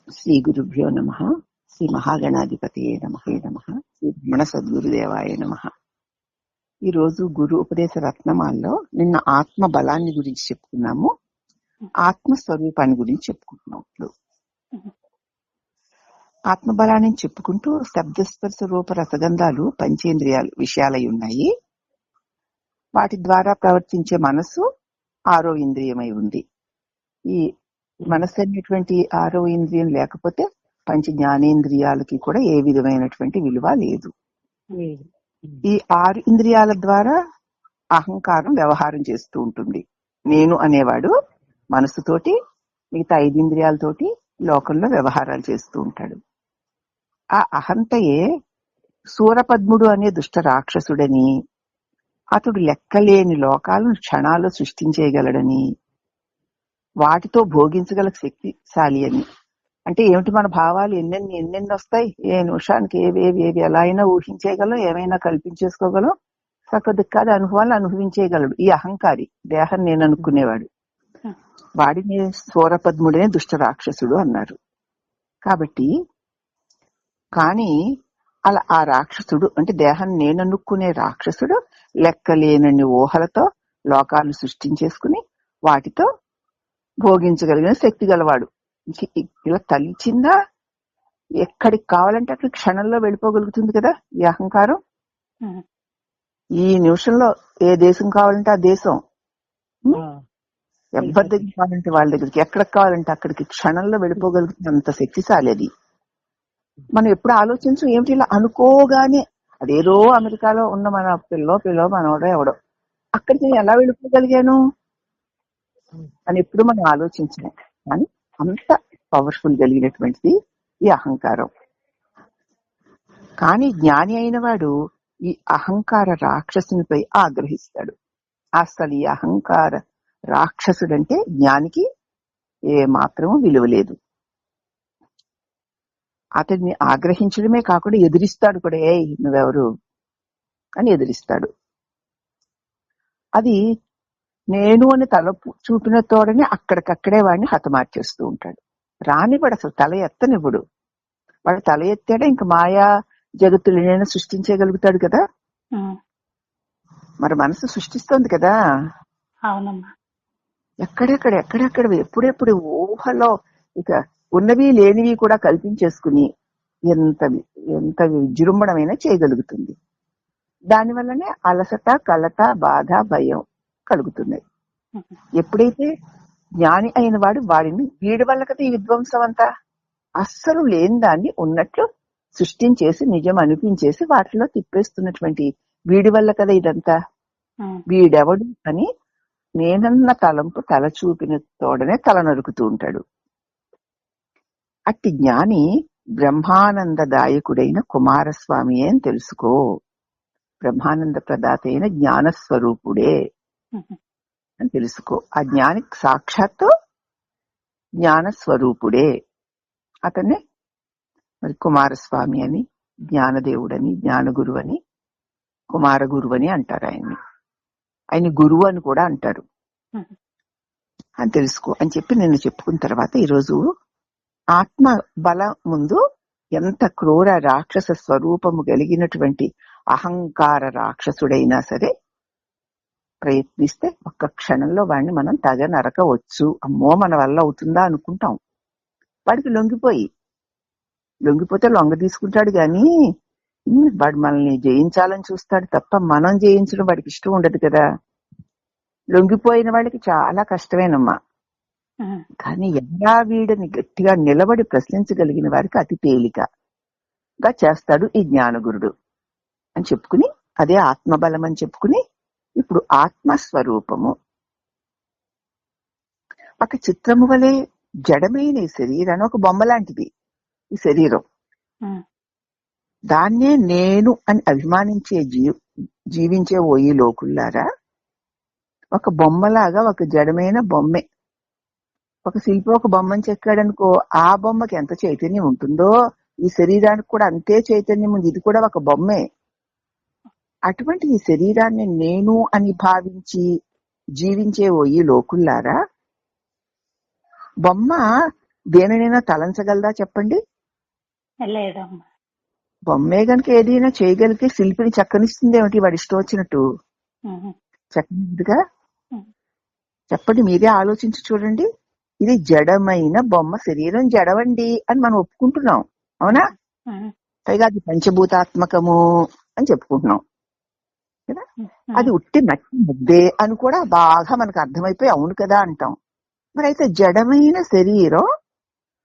శ్రీ గురుభ్యో నమ. శ్రీ మహాగణాధిపతియే నమః. శ్రీ రమణ సద్గురుదేవాయ నమ. ఈరోజు గురు ఉపదేశ రత్నమాల్లో నిన్న ఆత్మ బలాన్ని గురించి చెప్పుకున్నాము, ఆత్మస్వరూపాన్ని గురించి చెప్పుకుంటున్నాం. ఇప్పుడు ఆత్మబలాన్ని చెప్పుకుంటూ శబ్దస్పర్శ రూప రసగంధాలు పంచేంద్రియాలు విషయాలై ఉన్నాయి. వాటి ద్వారా ప్రవర్తించే మనసు ఆరో ఇంద్రియమై ఉంది. ఈ మనసు అనేటువంటి ఆరో ఇంద్రియం లేకపోతే పంచ జ్ఞానేంద్రియాలకి కూడా ఏ విధమైనటువంటి విలువ లేదు. ఈ 6 ఇంద్రియాల ద్వారా అహంకారం వ్యవహారం చేస్తూ ఉంటుంది. నేను అనేవాడు మనసుతోటి మిగతా 5 ఇంద్రియాలతోటి లోకంలో వ్యవహారాలు చేస్తూ ఉంటాడు. ఆ అహంతయే సూరపద్ముడు అనే దుష్ట రాక్షసుడని, అతడు లెక్కలేని లోకాలను క్షణాల్లో సృష్టించేయగలడని, వాటితో భోగించగల శక్తిశాలి అని. అంటే ఏమిటి, మన భావాలు ఎన్నెన్ని వస్తాయి, ఏ నిమిషానికి ఏవి ఎలా అయినా ఊహించేయగలం, ఏమైనా కల్పించేసుకోగలం, సకదిక్కాది అనుభవాలను అనుభవించేయగలడు ఈ అహంకారి. దేహం నేను అనుకునేవాడు, వాడిని సూరపద్ముడే దుష్ట రాక్షసుడు అన్నారు. కాబట్టి కానీ అలా ఆ రాక్షసుడు అంటే దేహం నేననుకునే రాక్షసుడు లెక్కలేనన్ని ఊహలతో లోకాలను సృష్టించేసుకుని వాటితో భోగించగలిగిన శక్తి గలవాడు. ఇలా తలిచిందా ఎక్కడికి కావాలంటే అక్కడ క్షణంలో వెళ్ళిపోగలుగుతుంది కదా ఈ అహంకారం. ఈ నిమిషంలో ఏ దేశం కావాలంటే ఆ దేశం, ఎవరి దగ్గర కావాలంటే వాళ్ళ దగ్గరికి, ఎక్కడికి కావాలంటే అక్కడికి క్షణంలో వెళ్ళిపోగలుగుతుంది. అంత శక్తిశాలి అది. మనం ఎప్పుడు ఆలోచించు, ఏమిటి ఇలా అనుకోగానే అదేదో అమెరికాలో ఉన్న మన పిల్లో మనోడో ఎవడో అక్కడికి నేను ఎలా వెళ్ళిపోగలిగాను అని ఎప్పుడు మనం ఆలోచించాం. కానీ అంత పవర్ఫుల్ కలిగినటువంటిది ఈ అహంకారం. కానీ జ్ఞాని అయిన వాడు ఈ అహంకార రాక్షసునిపై ఆగ్రహిస్తాడు. అసలు ఈ అహంకార రాక్షసుడంటే జ్ఞానికి ఏ మాత్రము విలువ లేదు. అతడిని ఆగ్రహించడమే కాకుండా ఎదిరిస్తాడు కూడా. ఏ నువ్వెవరు అని ఎదిరిస్తాడు. అది నేను అని తల చూపిన తోడని అక్కడికక్కడే వాడిని హతమార్చేస్తూ ఉంటాడు. రానివాడు అసలు తల ఎత్తనివ్వడు. వాడు తల ఎత్తాడే ఇంక మాయా జగత్తులైనా సృష్టించగలుగుతాడు కదా. మరి మనసు సృష్టిస్తోంది కదా. అవునమ్మా. ఎక్కడెక్కడ ఎప్పుడెప్పుడు ఊహలో ఇక ఉన్నవి లేనివి కూడా కల్పించేసుకుని ఎంత విజృంభణమైనా చేయగలుగుతుంది. దానివల్లనే అలసట, కలత, బాధ, భయం కలుగుతున్నాయి. ఎప్పుడైతే జ్ఞాని అయిన వాడిని వీడి వల్ల కదా ఈ విధ్వంసం అంతా. అస్సలు లేని దాన్ని ఉన్నట్లు సృష్టించేసి నిజం అనిపించేసి వాటిలో తిప్పేస్తున్నటువంటి వీడి వల్ల కదా ఇదంతా. వీడెవడు అని నేనన్న తలంపు తల చూపిన తోడనే తల నరుకుతూ ఉంటాడు. అట్టి జ్ఞాని బ్రహ్మానందదాయకుడైన కుమారస్వామి అని తెలుసుకో. బ్రహ్మానంద ప్రదాత అయిన జ్ఞానస్వరూపుడే అని తెలుసుకో. ఆ జ్ఞానికి సాక్షాత్తు జ్ఞానస్వరూపుడే. అతన్నే మరి కుమారస్వామి అని, జ్ఞానదేవుడని, జ్ఞానగురువు అని, కుమార గురువు అని అంటారు ఆయన్ని. ఆయన గురువు అని కూడా అంటారు అని తెలుసుకో అని చెప్పి నేను చెప్పుకున్న తర్వాత ఈరోజు ఆత్మ బలం ముందు ఎంత క్రూర రాక్షస స్వరూపము కలిగినటువంటి అహంకార రాక్షసుడైనా సరే ప్రయత్నిస్తే ఒక్క క్షణంలో వాడిని మనం తగ నరకవచ్చు. అమ్మో మన వల్ల అవుతుందా అనుకుంటాం. వాడికి లొంగిపోతే లొంగ తీసుకుంటాడు గాని వాడు మనల్ని జయించాలని చూస్తాడు తప్ప మనం జయించడం వాడికి ఇష్టం ఉండదు కదా. లొంగిపోయిన వాళ్ళకి చాలా కష్టమేనమ్మా. కానీ ఎలా వీడిని గట్టిగా నిలబడి ప్రశ్నించగలిగిన వారికి అతి తేలికగా చేస్తాడు ఈ జ్ఞానగురుడు అని చెప్పుకుని, అదే ఆత్మబలం అని చెప్పుకుని ఇప్పుడు ఆత్మస్వరూపము ఒక చిత్రము వలె జడమైన ఈ శరీరాన్ని, ఒక బొమ్మ లాంటిది ఈ శరీరం. దాన్నే నేను అని అభిమానించే జీవించే ఓ ఈ లోకుల్లారా, ఒక బొమ్మలాగా, ఒక జడమైన బొమ్మే. ఒక శిల్పి ఒక బొమ్మను చెక్కాడనుకో, ఆ బొమ్మకి ఎంత చైతన్యం ఉంటుందో ఈ శరీరానికి కూడా అంతే చైతన్యం ఉంది. ఇది కూడా ఒక బొమ్మే. అటువంటి ఈ శరీరాన్ని నేను అని భావించి జీవించే ఓ ఈ లోకుల్లారా, బొమ్మ దేనినైనా తలంచగలదా చెప్పండి? లేదమ్మా. బొమ్మే గనుక ఏదైనా చేయగలిగితే శిల్పిని చక్కనిస్తుంది ఏమిటి వాడి ఇష్టం వచ్చినట్టు? ఉహు, చక్కనిదిగా. ఉహు, చెప్పండి, మీరే ఆలోచించి చూడండి. ఇది జడమైన బొమ్మ, శరీరం జడవండి అని మనం ఒప్పుకుంటున్నాం, అవునా? ఉహు, పైగా అది పంచభూతాత్మకము అని చెప్పుకుంటున్నాం కదా. అది ఉట్టి మట్టి ముద్దే అని కూడా బాగా మనకు అర్థమైపోయి అవును కదా అంటాం. మరి అయితే జడమైన శరీరం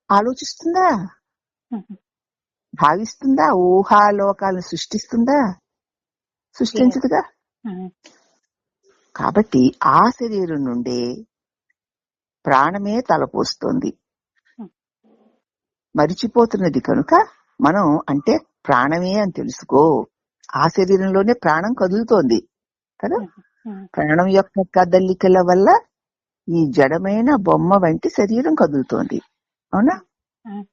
ఆలోచిస్తుందా, ఉహు. భావిస్తుందా, ఊహాలోకాలను సృష్టిస్తుందా? సృష్టించదుగా. ఉహు, కాబట్టి ఆ శరీరం నుండే ప్రాణమే తలపోస్తోంది. మరిచిపోతున్నది కనుక మనం అంటే ప్రాణమే అని తెలుసుకో. ఆ శరీరంలోనే ప్రాణం కదులుతోంది కదా. ఉహు, ప్రాణం యొక్క కదలికల వల్ల ఈ జడమైన బొమ్మ వంటి శరీరం కదులుతోంది, అవునా? ఉహు.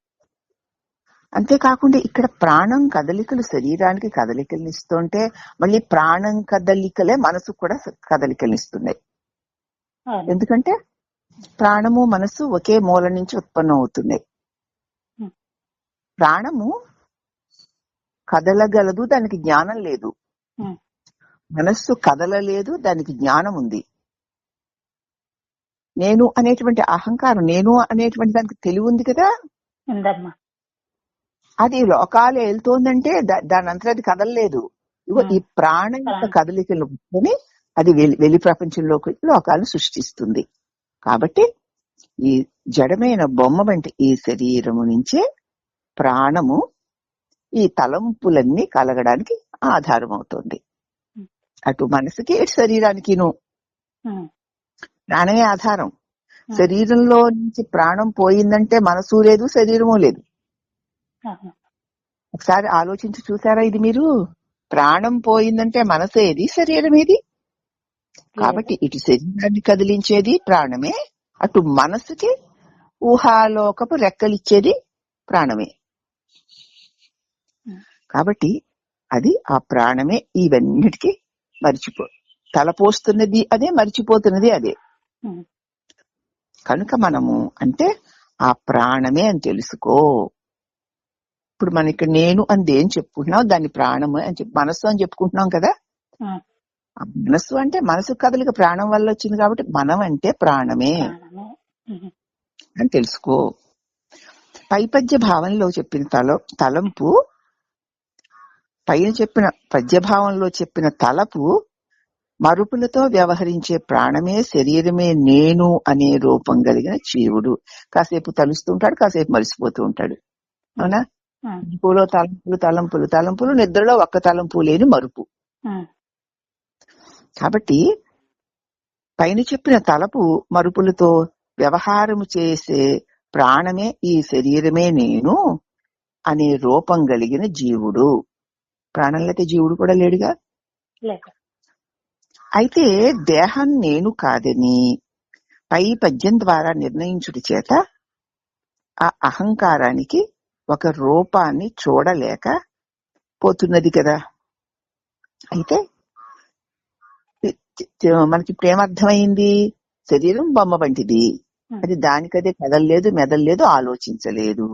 అంతేకాకుండా ఇక్కడ ప్రాణం కదలికలు శరీరానికి కదలికలు ఇస్తుంటే మళ్ళీ ప్రాణం కదలికలే మనసు కూడా కదలికలు ఇస్తున్నాయి. అవును. ఎందుకంటే ప్రాణము మనసు ఒకే మూల నుంచి ఉత్పన్నం అవుతున్నాయి. ఉహు, ప్రాణము కదలగలదు, దానికి జ్ఞానం లేదు. ఉహు. మనస్సు కదలలేదు, దానికి జ్ఞానం ఉంది. నేను అనేటువంటి అహంకారం, నేను అనేటువంటి దానికి తెలివి ఉంది కదా. ఉందమ్మా. అది లోకాలు వెళ్తోందంటే దాని అంతా అది కదలలేదు. ఇగో ఈ ప్రాణం యొక్క కదలికలు పుట్టుకొని అది వెలి ప్రపంచంలోకి లోకాలను సృష్టిస్తుంది. కాబట్టి ఈ జడమైన బొమ్మ వంటి ఈ శరీరము నుంచే ప్రాణము ఈ తలంపులన్నీ కలగడానికి ఆధారం అవుతుంది. అటు మనసుకి ఇటు శరీరానికిను ప్రాణమే ఆధారం. శరీరంలో నుంచి ప్రాణం పోయిందంటే మనసు లేదు, శరీరము లేదు. ఒకసారి ఆలోచించి చూసారా ఇది మీరు? ప్రాణం పోయిందంటే మనసు ఏది, శరీరం ఏది? కాబట్టి ఇటు శరీరాన్ని కదిలించేది ప్రాణమే, అటు మనసుకి ఊహాలోకపు రెక్కలిచ్చేది ప్రాణమే. కాబట్టి అది ఆ ప్రాణమే ఇవన్నిటికీ తలపోస్తున్నది అదే, మరిచిపోతున్నది అదే. కనుక మనము అంటే ఆ ప్రాణమే అని తెలుసుకో. ఇప్పుడు మన ఇక్కడ నేను అని దేని చెప్పుకుంటున్నాం, దాన్ని ప్రాణము అని మనస్సు అని చెప్పుకుంటున్నాం కదా. మనస్సు అంటే మనసు కదలిక ప్రాణం వల్ల వచ్చింది కాబట్టి మనం అంటే ప్రాణమే అని తెలుసుకో. పైపద్య భావంలో చెప్పిన తలంపు, పైన చెప్పిన పద్యభావంలో చెప్పిన తలపు మరుపులతో వ్యవహరించే ప్రాణమే, శరీరమే నేను అనే రూపం కలిగిన జీవుడు. కాసేపు తలుస్తుంటాడు, కాసేపు మరిసిపోతూ ఉంటాడు, అవునా? పూలో తలంపులు తలంపులు తలంపులు, నిద్రలో ఒక్క తలంపు లేని మరుపు. కాబట్టి పైన చెప్పిన తలపు మరుపులతో వ్యవహారము చేసే ప్రాణమే ఈ శరీరమే నేను అనే రూపం కలిగిన జీవుడు. ప్రాణం లేక జీవుడు కూడా లేడుగా. అయితే దేహం నేను కాదని పై పద్యం ద్వారా నిర్ణయించుడి చేత ఆ అహంకారానికి ఒక రూపాన్ని చూడలేక పోతున్నది కదా. అయితే మనకి ఇప్పుడు ఏమర్థమైంది? శరీరం బొమ్మ వంటిది, అది దానికదే కదలలేదు, మెదల్లేదు, ఆలోచించలేదు.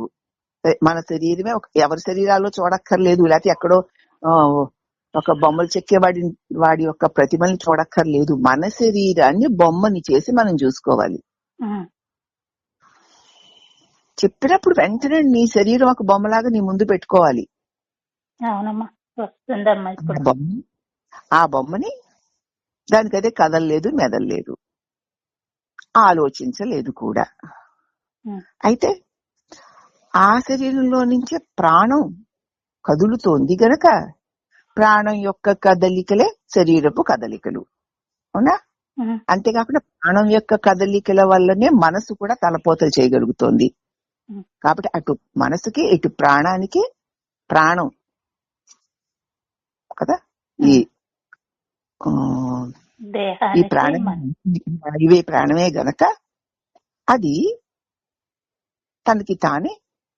మన శరీరమే ఎవరి శరీరాల్లో చూడక్కర్లేదు, లేకపోతే ఎక్కడో ఒక బొమ్మలు చెక్కే వాడి యొక్క ప్రతిమని చూడక్కర్లేదు. మన శరీరాన్ని బొమ్మని చేసి మనం చూసుకోవాలి. చెప్పినప్పుడు వెంటనే నీ శరీరం ఒక బొమ్మలాగా నీ ముందు పెట్టుకోవాలి. ఆ బొమ్మని దానికదే కదలలేదు, మెదల్లేదు, ఆలోచించలేదు కూడా. అయితే ఆ శరీరంలో నుంచే ప్రాణం కదులుతోంది గనక ప్రాణం యొక్క కదలికలే శరీరపు కదలికలు, అవునా? అంతేకాకుండా ప్రాణం యొక్క కదలికల వల్లనే మనసు కూడా తలపోతలు చేయగలుగుతోంది. కాబట్టి అటు మనసుకి ఇటు ప్రాణానికి ప్రాణం కదా. ఈ ప్రాణం ఇవే ప్రాణమే గనక అది తనకి తానే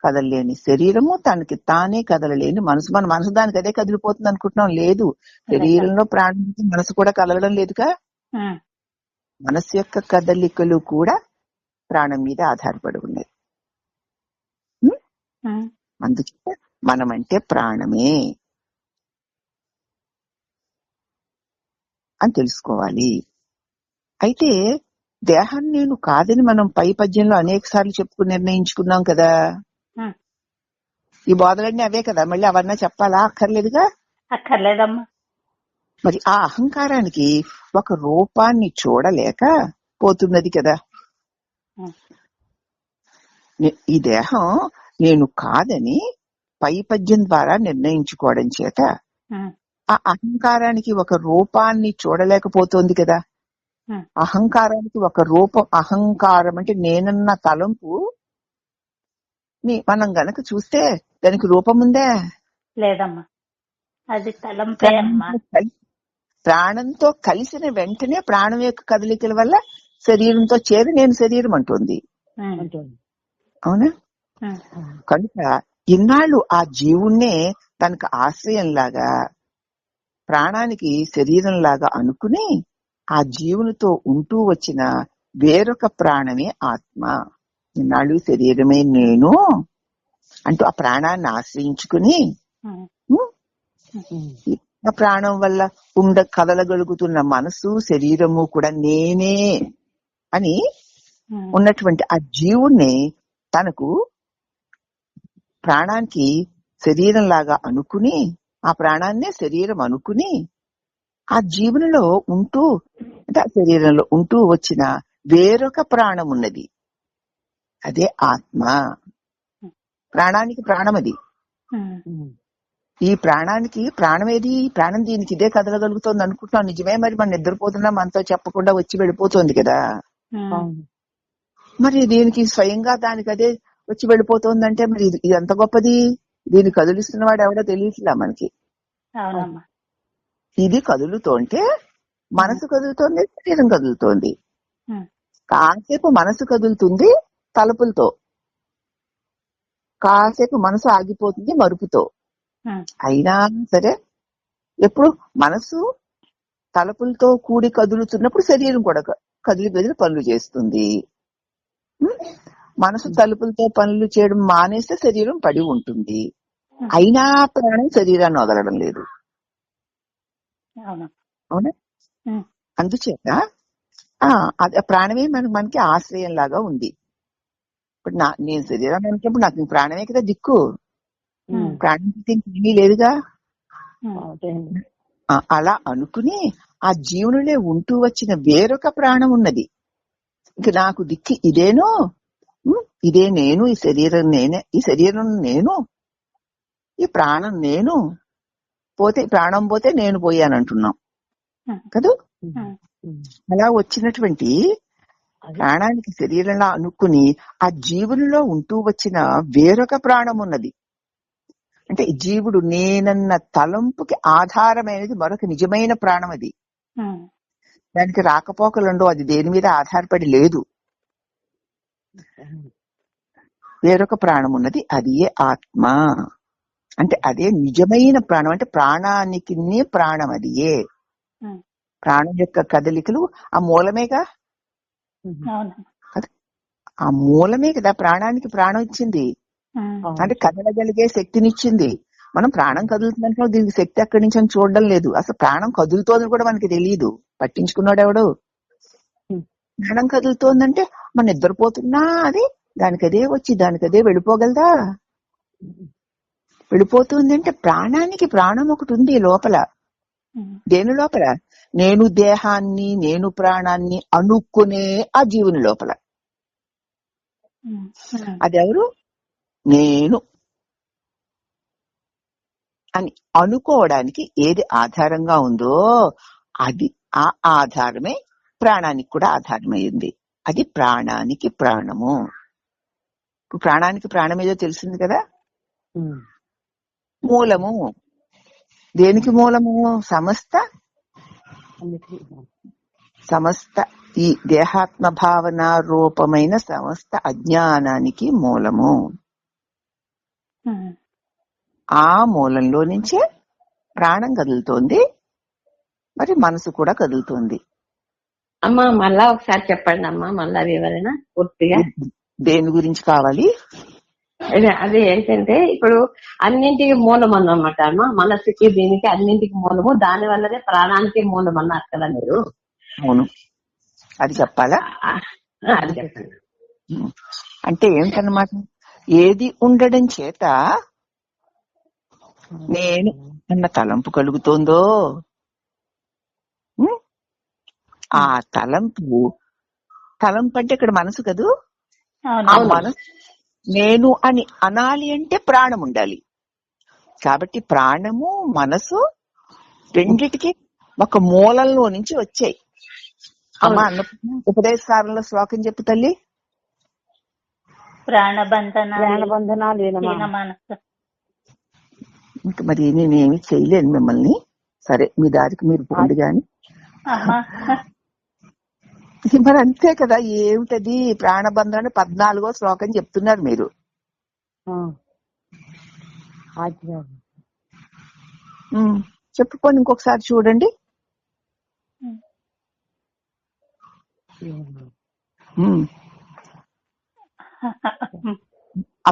కదలలేని శరీరము, తనకి తానే కదలలేని మనసు. మన మనసు దానికి అదే కదిలిపోతుంది అనుకుంటున్నాం, లేదు. శరీరంలో ప్రాణం మనసు కూడా కదలడం లేదుగా. మనసు యొక్క కదలికలు కూడా ప్రాణం మీద ఆధారపడి ఉన్నాయి. ఉమ్, అందుకే మనమంటే ప్రాణమే అని తెలుసుకోవాలి. అయితే దేహం నేను కాదని మనం పై పద్యంలో అనేక సార్లు చెప్పుకుని నిర్ణయించుకున్నాం కదా. ఉమ్. ఈ బోధలన్నీ అవే కదా, మళ్ళీ అవన్నా చెప్పాలా? అక్కర్లేదుగా. అక్కర్లేదమ్మా. మరి ఆ అహంకారానికి ఒక రూపాన్ని చూడలేక పోతున్నది కదా. ఉమ్, ఈ దేహం నేను కాదని పై పద్యం ద్వారా నిర్ణయించుకోవడం చేత ఉమ్, ఆ అహంకారానికి ఒక రూపాన్ని చూడలేకపోతోంది కదా. ఉమ్. అహంకారానికి ఒక రూపం, అహంకారం అంటే నేనన్న తలంపు మనం గనక చూస్తే దానికి రూపం ఉందే. లేదమ్మా, అది తలంపే అమ్మా. ప్రాణంతో కలిసిన వెంటనే ప్రాణం యొక్క కదలికల వల్ల శరీరంతో చేరి నేను శరీరం అంటుంది. ఉమ్, అవునా? ఉమ్, కనుక ఇన్నాళ్ళు ఆ జీవుణ్ణే తనకు ఆశ్రయంలాగా, ప్రాణానికి శరీరంలాగా అనుకుని ఆ జీవునితో ఉంటూ వచ్చిన వేరొక ప్రాణమే ఆత్మ. ఇన్నాళ్ళు శరీరమే నేను అంటూ ఆ ప్రాణాన్ని ఆశ్రయించుకుని ఉమ్, ఆ ప్రాణం వల్ల కదలగలుగుతున్న మనసు శరీరము కూడా నేనే అని ఉమ్, ఉన్నటువంటి ఆ జీవుణ్ణి తనకు ప్రాణానికి శరీరంలాగా అనుకుని, ఆ ప్రాణాన్నే శరీరం అనుకుని ఆ జీవునిలో ఉంటూ, అంటే ఆ శరీరంలో ఉంటూ వచ్చిన వేరొక ప్రాణం ఉన్నది, అదే ఆత్మ. ప్రాణానికి ప్రాణం అది. ఉమ్. ఈ ప్రాణానికి ప్రాణం ఏది? ప్రాణం దీనికి ఇదే కదలగలుగుతోంది అనుకుంటున్నాం. నిజమే, మరి మనం నిద్రపోతున్నా మనతో చెప్పకుండా వచ్చి వెళ్ళిపోతుంది కదా. ఉమ్. మరి దీనికి స్వయంగా దానికి అదే వచ్చి వెళ్ళిపోతుందంటే మరి ఇది ఎంత గొప్పది. దీన్ని కదిలిస్తున్నవాడు ఎవడో తెలియట్లా మనకి. అవునమ్మా. ఇది కదులుతోంటే మనసు కదులుతోంది, శరీరం కదులుతోంది. ఉమ్, కాసేపు మనసు కదులుతుంది తలుపులతో, కాసేపు మనసు ఆగిపోతుంది మరుపుతో. ఉమ్, అయినా సరే ఎప్పుడు మనసు తలుపులతో కూడి కదులుతున్నప్పుడు శరీరం కూడా కదిలి కదిలి పనులు చేస్తుంది. మనసు తలుపులతో పనులు చేయడం మానేస్తే శరీరం పడి ఉంటుంది. అయినా ప్రాణం శరీరాన్ని వదలడం లేదు. అవునా? అవునా? ఉమ్, అందుచేత అది ప్రాణమే మనకి ఆశ్రయం లాగా ఉంది. ఇప్పుడు నేను శరీరాన్ని అనుకున్నప్పుడు నాకు ప్రాణమే కదా దిక్కు. ఉమ్, ప్రాణం ఏమీ లేదుగా. ఉమ్, అలా అనుకుని ఆ జీవునిలో ఉంటూ వచ్చిన వేరొక ప్రాణం ఉన్నది. ఇంక నాకు దిక్కు ఇదేనో, ఇదే నేను, ఈ శరీరం నేనే, ఈ శరీరం నేను, ఈ ప్రాణం నేను, పోతే ప్రాణం పోతే నేను పోయానంటున్నాం కదా. అలా వచ్చినటువంటి ప్రాణానికి శరీరంలా అనుకుని ఆ జీవునిలో ఉంటూ వచ్చిన వేరొక ప్రాణం ఉన్నది. అంటే జీవుడు నేనన్న తలంపుకి ఆధారమైనది మరొక నిజమైన ప్రాణం. అది దానికి రాకపోకలుండో, అది దేని మీద ఆధారపడి లేదు. వేరొక ప్రాణం ఉన్నది, అది ఏ ఆత్మ. అంటే అదే నిజమైన ప్రాణం. అంటే ప్రాణానికి ప్రాణం అది ఏ ప్రాణం యొక్క కదలికలు ఆ మూలమేగా. ఆ మూలమే కదా ప్రాణానికి ప్రాణం ఇచ్చింది. అంటే కదలగలిగే శక్తినిచ్చింది. మనం ప్రాణం కదులుతుందంటే దీనికి శక్తి ఎక్కడి నుంచి అని చూడడం లేదు. అసలు ప్రాణం కదులుతోందని కూడా మనకి తెలియదు, పట్టించుకున్నాడు ఎవడు. ప్రాణం కదులుతోందంటే మనం నిద్రపోతున్నా అది దానికి అదే వచ్చి దానికి అదే వెళ్ళిపోగలదా? వెళ్ళిపోతుంది. అంటే ప్రాణానికి ప్రాణం ఒకటి ఉంది లోపల. దేని లోపల? నేను దేహాన్ని, నేను ప్రాణాన్ని అనుకునే ఆ జీవుని లోపల. అదెవరు? నేను అని అనుకోవడానికి ఏది ఆధారంగా ఉందో అది, ఆ ఆధారమే ప్రాణానికి కూడా ఆధారమైంది. అది ప్రాణానికి ప్రాణము. ఇప్పుడు ప్రాణానికి ప్రాణం ఏదో తెలిసింది కదా. మూలము దేనికి మూలము? సమస్త ఈ దేహాత్మ భావన రూపమైన సమస్త అజ్ఞానానికి మూలము. ఆ మూలంలో నుంచే ప్రాణం కదులుతోంది, మరి మనసు కూడా కదులుతోంది. అమ్మా మళ్ళా ఒకసారి చెప్పండి అమ్మా, మళ్ళా వివరణ పూర్తిగా. దేని గురించి కావాలి? అది ఏంటంటే ఇప్పుడు అన్నింటికి మూలం అన్నమాట అమ్మ, మనసుకి దీనికి అన్నింటికి మూలము, దాని వల్లనే ప్రాణానికి మూలం అన్నారు కదా మీరు. అవును, అది చెప్పాలా? ఆ, అది చెప్పండి. అంటే ఏంటన్నమాట, ఏది ఉండడం చేత నేను అన్న తలంపు కలుగుతోందో, ఉం? ఆ తలంపు అంటే ఇక్కడ మనసు కదూ. ఆ అవును. మనసు నేను అని అనాలి అంటే ప్రాణం ఉండాలి. కాబట్టి ప్రాణము మనసు రెండిటికి ఒక మూలంలో నుంచి వచ్చాయి. అమ్మ అన్నపూర్ణ, ఉపదేశసారంలో శ్లోకం చెప్పు తల్లి. ప్రాణబంధనాలు మనసు. ఇంక మరి నేనేమి చేయలేను మిమ్మల్ని. సరే, మీ దారికి మీరు పోండి గాని. అమ్మా మరి అంతే కదా. ఏమిటది ప్రాణబంధం అని 14వ శ్లోకం చెప్తున్నారు మీరు. చెప్పుకోండి, ఇంకొకసారి చూడండి. ఆ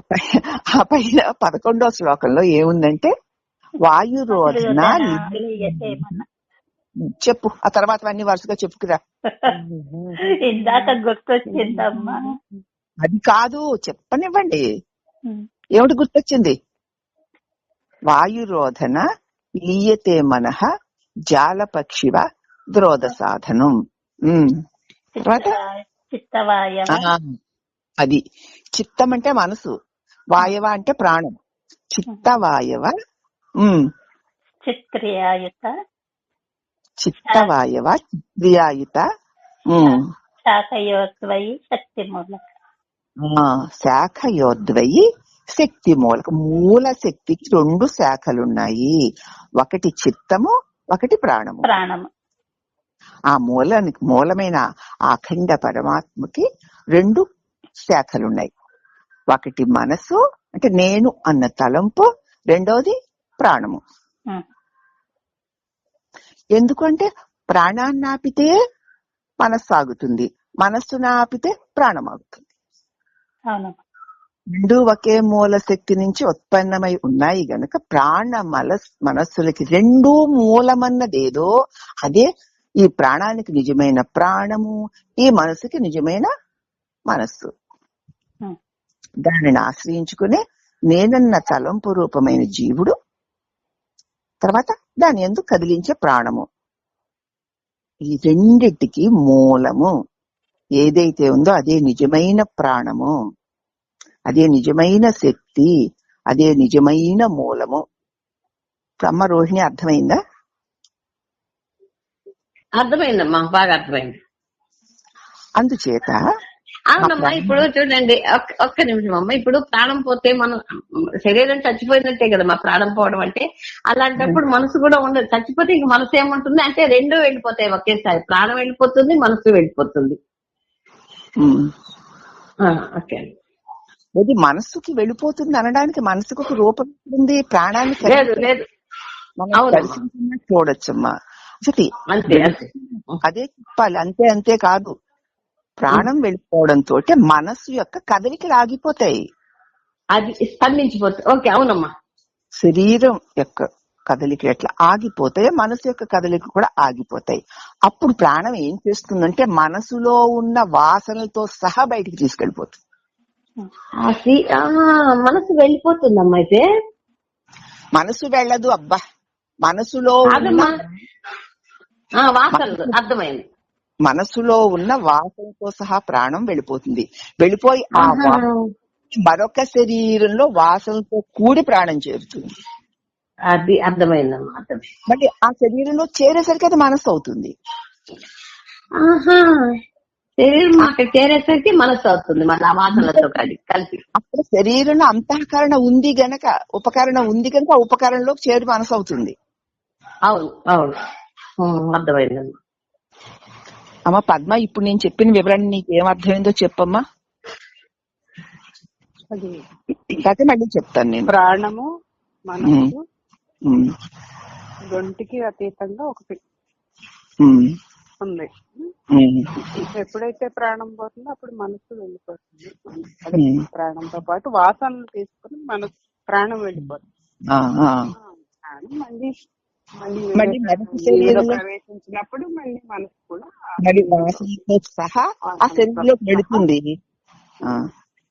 పైన 11వ శ్లోకంలో ఏముందంటే వాయురోధన. చెప్పు, ఆ తర్వాత అన్ని వరుసగా చెప్పుకురా. ఇందాక గుర్తొచ్చిందమ్మా. అది కాదు, చెప్పనివ్వండి. ఏమిటి గుర్తొచ్చింది? వాయురోధన లీయతే మనః జాలపక్షివ ద్రోధ సాధనం. తర్వాత అది చిత్తం అంటే మనసు, వాయవ అంటే ప్రాణం. చిత్తవాయవ చిత్రియాయుత చిత్తవాయవ చిత్రియాయుత శాఖయోద్వయి శక్తి మూలక. శాఖయోద్వయి శక్తి మూలక. మూల శక్తికి 2 శాఖలున్నాయి. ఒకటి చిత్తము, ఒకటి ప్రాణము. ఆ మూలమైన అఖండ పరమాత్మకి 2 శాఖలున్నాయి. ఒకటి మనసు అంటే నేను అన్న తలంపు, రెండోది ప్రాణము. ఎందుకంటే ప్రాణాన్ని ఆపితే మనస్సు ఆగుతుంది, మనస్సును ఆపితే ప్రాణం ఆగుతుంది. 2 ఒకే మూల శక్తి నుంచి ఉత్పన్నమై ఉన్నాయి గనక ప్రాణ మనస్సులకి 2 మూలమన్నదేదో అదే ఈ ప్రాణానికి నిజమైన ప్రాణము, ఈ మనసుకి నిజమైన మనస్సు. దానిని ఆశ్రయించుకునే నేనన్న తలంపు రూపమైన జీవుడు, తర్వాత దాని యందు కదిలించే ప్రాణము. ఈ రెండిటికి మూలము ఏదైతే ఉందో అదే నిజమైన ప్రాణము, అదే నిజమైన శక్తి, అదే నిజమైన మూలము. అమ్మ రోహిణి, అర్థమైందా? అర్థమైందమ్మా, బాగా అర్థమైంది. అందుచేత అవునమ్మా, ఇప్పుడు చూడండి, ఒక్క నిమిషం అమ్మా. ఇప్పుడు ప్రాణం పోతే మనం శరీరం చచ్చిపోయినట్టే కదా మా ప్రాణం పోవడం అంటే. అలాంటప్పుడు మనసు కూడా ఉండదు. చచ్చిపోతే ఇంక మనసు ఏముంటుంది అంటే 2 వెళ్ళిపోతాయి ఒకేసారి. ప్రాణం వెళ్ళిపోతుంది, మనసు వెళ్ళిపోతుంది. ఓకే, ఇది మనస్సుకి వెళ్ళిపోతుంది అనడానికి మనసుకు ఒక రూపం ఉంది, ప్రాణానికి లేదు. చూడొచ్చమ్మా. అదే చెప్పాలి, అంతే కాదు. ప్రాణం వెళ్ళిపోవడంతో మనస్సు యొక్క కదలికలు ఆగిపోతాయి, అది స్పందించిపోతాయి. ఓకే, అవునమ్మా. శరీరం యొక్క కదలిక ఎట్లా ఆగిపోతాయో మనసు యొక్క కదలిక కూడా ఆగిపోతాయి. అప్పుడు ప్రాణం ఏం చేస్తుందంటే మనసులో ఉన్న వాసనలతో సహా బయటికి తీసుకెళ్ళిపోతుంది. మనసు వెళ్ళిపోతుందమ్మా. అయితే మనసు వెళ్ళదు అబ్బా, మనసులో వాసనలు. అర్థమైంది. మనసులో ఉన్న వాసనతో సహా ప్రాణం వెళ్ళిపోతుంది. వెళ్ళిపోయి ఆ మరొక శరీరంలో వాసనతో కూడి ప్రాణం చేరుతుంది. అది అర్థమైందమ్మా. మళ్ళీ ఆ శరీరంలో చేరేసరికి అది మనసు అవుతుంది. శరీరం అక్కడ చేరేసరికి మనసు అవుతుంది, మళ్ళీ ఆ వాసనలతో కలిపి. అప్పుడు శరీరంలో అంతఃకరణ ఉంది గనక, ఉపకరణ ఉంది గనక ఆ ఉపకరణలోకి చేరి మనసు అవుతుంది. అవును, అర్థమైందమ్మా. అమ్మ పద్మ, ఇప్పుడు నేను చెప్పిన వివరణ నీకు ఏమర్థమైందో చెప్పమ్మా. అయితే మళ్ళీ చెప్తాను నేను. ప్రాణము మనసు రెండుకి అతీతంగా ఒకటి ఉంది. ఎప్పుడైతే ప్రాణం పోతుందో అప్పుడు మనసు వెళ్ళిపోతుంది. అదే ప్రాణంతో పాటు వాసనలు తీసుకుని మనసు ప్రాణం వెళ్ళిపోతుంది. కానీ మళ్ళీ మళ్ళీ మరొక జీవిలో శరీరంలో ప్రవేశించినప్పుడు మళ్ళీ మనసు కూడా మరి వాసనతో సహా ఆ శరీరంలోకి వెళుతుంది.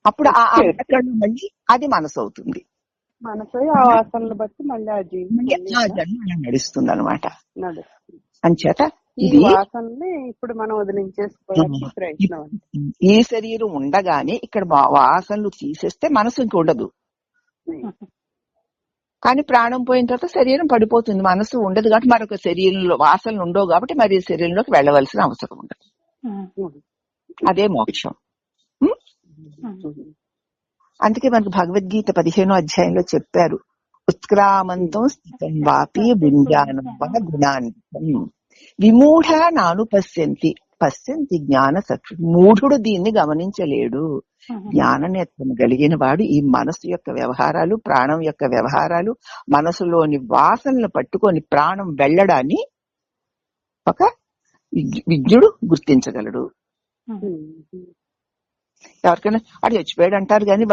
అప్పుడు ఆ అంతఃకరణ మళ్ళీ అది మనసు అవుతుంది. మనసు ఆ వాసనలు బట్టి మళ్ళీ ఆ జీవితం ఆ జన్మ అలా నడుస్తుంది అనమాట. నడుస్తుంది. అంచేత ఈ ఇది వాసనని ఇప్పుడు మనం వదిలించేసుకోవడానికి ప్రయత్నం అండి. ఈ శరీరం ఉండగానే ఇక్కడ వాసనలు తీసేస్తే మనసు ఇంక ఉండదు. కానీ ప్రాణం పోయిన తర్వాత శరీరం పడిపోతుంది, మనసు ఉండదు. కాబట్టి మరొక శరీరంలో వాసనలు ఉండవు కాబట్టి మరి శరీరంలోకి వెళ్ళవలసిన అవసరం ఉండదు. అదే మోక్షం. అందుకే మనకు భగవద్గీత 15వ అధ్యాయంలో చెప్పారు, ఉత్క్రామంతం స్థితం వాపి భుంజానం వా గుణాన్వితం విమూఢ నాను పశ్యంతి పశ్యంతి జ్ఞాన చక్షు. మూఢుడు దీన్ని గమనించలేడు. జ్ఞాననేత్రం కలిగిన వాడు ఈ మనసు యొక్క వ్యవహారాలు, ప్రాణం యొక్క వ్యవహారాలు, మనసులోని వాసనలు పట్టుకొని ప్రాణం వెళ్ళడాన్ని ఒక విజ్ఞుడు గుర్తించగలడు. ఎవరికైనా వాడు చచ్చిపోయాడు అంటారు కానీ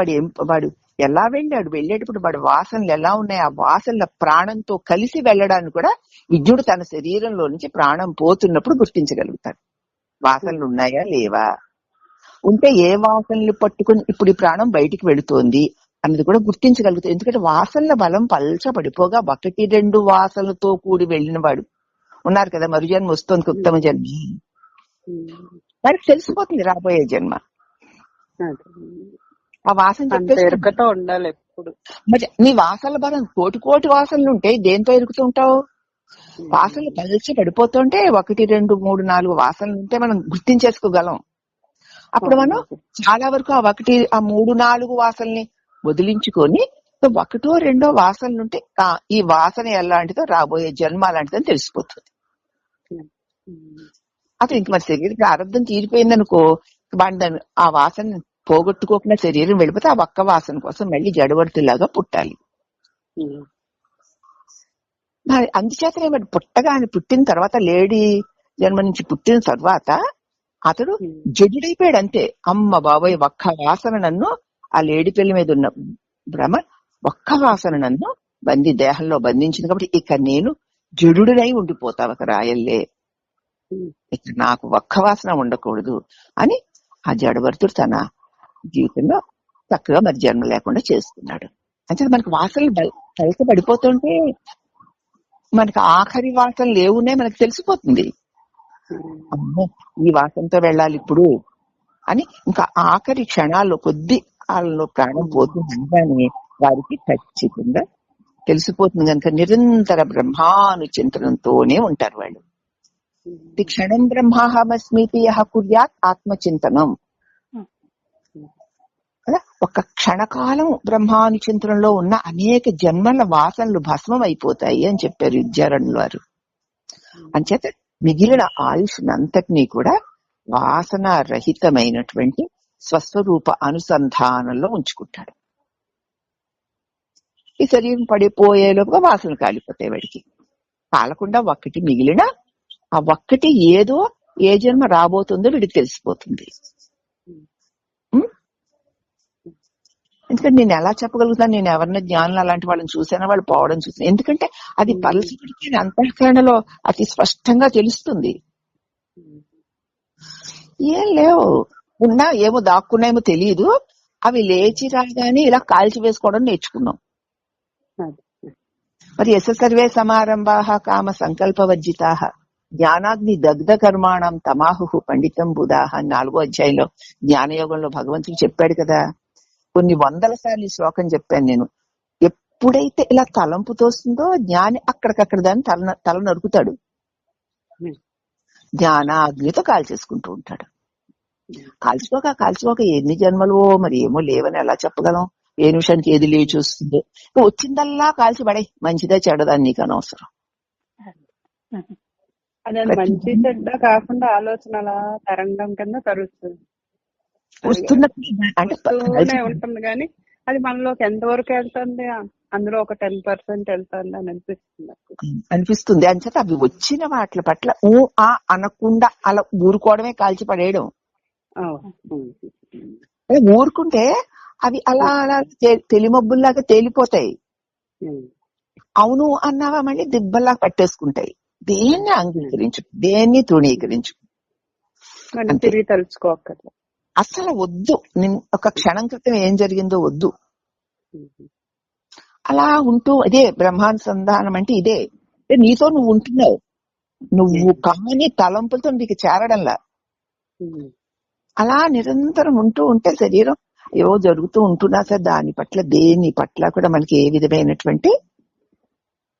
వాడు ఎలా వెళ్ళాడు, వెళ్ళేటప్పుడు వాడి వాసనలు ఎలా ఉన్నాయి, ఆ వాసనల ప్రాణంతో కలిసి వెళ్ళడాన్ని కూడా విజ్ఞుడు తన శరీరంలో నుంచి ప్రాణం పోతున్నప్పుడు గుర్తించగలుగుతాడు. వాసనలు ఉన్నాయా లేవా, ఉంటే ఏ వాసనలు పట్టుకుని ఇప్పుడు ఈ ప్రాణం బయటికి వెళుతోంది అన్నది కూడా గుర్తించగలుగుతాడు. ఎందుకంటే వాసనల బలం పల్చ పడిపోగా 1-2 వాసనలతో కూడి వెళ్ళిన వాడు ఉన్నారు కదా. మరు జన్మ వస్తుంది, ఉత్తమ జన్మ, వారికి తెలిసిపోతుంది రాబోయే జన్మ. ఆ వాసన ఎరుకతో ఉండాలి ఎప్పుడు. మరి నీ వాసనల బలం కోటి వాసనలు ఉంటే దేంతో ఎరుకుతుంటావు? వాసనలు పలిచి పడిపోతుంటే 1, 2, 3, 4 వాసనలు ఉంటే మనం గుర్తించేసుకోగలం. అప్పుడు మనం చాలా వరకు ఆ 1, 3, 4 వాసనల్ని వదిలించుకొని 1, 2 వాసనలుంటే ఈ వాసన ఎలాంటిదో రాబోయే జన్మ అలాంటిదని తెలిసిపోతుంది. అసలు ఇంక మరి శరీరం ప్రారంభం తీరిపోయిందనుకో, దాన్ని ఆ వాసన పోగొట్టుకోకుండా శరీరం వెళ్ళిపోతే ఆ ఒక్క వాసన కోసం మళ్ళీ జడవర్తిలాగా పుట్టాలి. అందుచేతనే మరి పుట్టిన తర్వాత లేడీ జన్మ నుంచి పుట్టిన తర్వాత అతడు జడుడైపోయాడు అంతే. అమ్మ బాబాయ్, ఒక్క వాసన నన్ను, ఆ లేడీ పిల్ల మీద ఉన్న భ్రమ ఒక్క వాసన నన్ను దేహంలో బంధించింది కాబట్టి ఇక నేను జడుడనై ఉండిపోతా ఒక రాయల్లే, ఇక నాకు ఒక్క వాసన ఉండకూడదు అని ఆ జడవర్తుడు తన జీవితంలో చక్కగా మరి జన్మ లేకుండా చేసుకున్నాడు. అంటే మనకు వాసనలు కలిసి పడిపోతుంటే మనకి ఆఖరి వాసనలు ఏమున్నాయి మనకు తెలిసిపోతుంది. అమ్మో ఈ వాసనతో వెళ్ళాలి ఇప్పుడు అని ఇంకా ఆఖరి క్షణాల్లో కొద్ది కాలంలో ప్రాణం పోతుందని వారికి ఖచ్చితంగా తెలిసిపోతుంది. కనుక నిరంతర బ్రహ్మాను చింతనంతోనే ఉంటారు వాళ్ళు. క్షణం బ్రహ్మాహమస్మితి యః కుర్యాత్ ఆత్మచింతనం. ఒక క్షణకాలం బ్రహ్మానుచింతనంలో ఉన్న అనేక జన్మల వాసనలు భస్మం అయిపోతాయి అని చెప్పారు విద్యారణ్యుల వారు. అంచేత మిగిలిన ఆయుష్నంతటినీ కూడా వాసన రహితమైనటువంటి స్వస్వరూప అనుసంధానంలో ఉంచుకుంటాడు. ఈ శరీరం పడిపోయేలోగా వాసనలు కాలిపోతాయి. వాడికి కాలకుండా ఒక్కటి మిగిలిన ఆ ఒక్కటి ఏదో ఏ జన్మ రాబోతుందో వీడికి తెలిసిపోతుంది. ఎందుకంటే నేను ఎలా చెప్పగలుగుతాను, నేను ఎవరిన జ్ఞానులు అలాంటి వాళ్ళని చూసానో వాళ్ళు పోవడం చూసాను. ఎందుకంటే అది పలసపడికి అంతఃకరణలో అతి స్పష్టంగా తెలుస్తుంది. ఏం లేవు, ఉన్నా ఏమో దాక్కున్నాయేమో తెలియదు, అవి లేచి రాగానే ఇలా కాల్చి వేసుకోవడం నేర్చుకున్నాం. మరి యశ సర్వే సమారంభాః కామ సంకల్పవర్జితాః జ్ఞానాగ్ని దగ్ధ కర్మాణం తమాహు పండితం బుధాః 4వ అధ్యాయంలో జ్ఞానయోగంలో భగవంతుడు చెప్పాడు కదా. కొన్ని 100 సార్లు ఈ శ్లోకం చెప్పాను నేను. ఎప్పుడైతే ఇలా తలంపు తోస్తుందో జ్ఞాని అక్కడికక్కడ దాన్ని తల నరుకుతాడు, జ్ఞానాగ్నితో కాల్చేసుకుంటూ ఉంటాడు. కాల్చుకోక ఎన్ని జన్మలు మరి ఏమో లేవని ఎలా చెప్పగలం? ఏ నిమిషానికి ఏది లేచి వస్తుందో వచ్చిందల్లా కాల్చి పడే, మంచిదా చెడ్డదాన్ని నీకు అనవసరం. అదే మంచి చెడ్డ కాకుండా ఆలోచనల తరంగం కింద తరుస్తుంది, వస్తున్నప్పుడు అంటే ఉంటుంది. కానీ అది మనలోకి ఎంతవరకు వెళ్తుంది అందులో ఒక 10% వెళ్తాను అని అనిపిస్తుంది నాకు. అనిపిస్తుంది. అంచేత అవి వచ్చిన వాటి పట్ల ఆ అనకుండా అలా ఊరుకోవడమే, కాల్చి పడేయడం. అదే ఊరుకుంటే అవి అలా అలా తెలిమబ్బుల్లాగా తేలిపోతాయి. అవును అన్నావా మళ్ళీ దిబ్బల్లా పట్టేసుకుంటాయి. దేన్ని అంగీకరించు, దేన్ని తృణీకరించు, అంతే. తిరిగి తలుచుకోకర్లే. అసలు వద్దు. ఒక క్షణం క్రితం ఏం జరిగిందో వద్దు. అలా ఉంటూ అదే బ్రహ్మానుసంధానం అంటే ఇదే. నీతో నువ్వు ఉంటున్నావు, నువ్వు కాని తలంపులతో నీకు చేరడంలా. అలా నిరంతరం ఉంటూ ఉంటే శరీరం ఏవో జరుగుతూ ఉంటున్నా సరే దాని పట్ల దేని పట్ల కూడా మనకి ఏ విధమైనటువంటి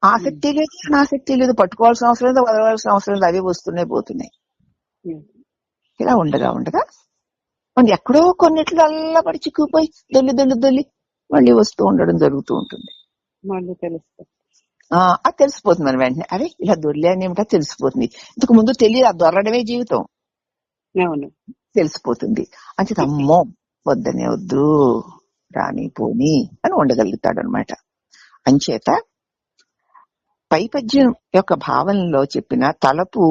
ఆసక్తి లేదు, అనాసక్తి లేదు. పట్టుకోవాల్సిన అవసరం లేదు, వదలవలసిన అవసరం లేదు. అవి వస్తున్నాయి పోతున్నాయి. ఇలా ఉండగా ఉండగా మనం ఎక్కడో కొన్నిట్లు అల్లబడి చిక్కుపోయి దొల్లి మళ్ళీ వస్తూ ఉండడం జరుగుతూ ఉంటుంది. అది తెలిసిపోతుంది మనం వెంటనే. అరే ఇలా దొర్లేని ఏమిటో తెలిసిపోతుంది. ఇంతకు ముందు తెలియదు, ఆ దొరడమే జీవితం. తెలిసిపోతుంది. అంచేత అమ్మో వద్దనే వద్దు, రాని పోని అని ఉండగలుగుతాడు అనమాట. అంచేత పైపద్యం యొక్క భావనలో చెప్పిన తలపు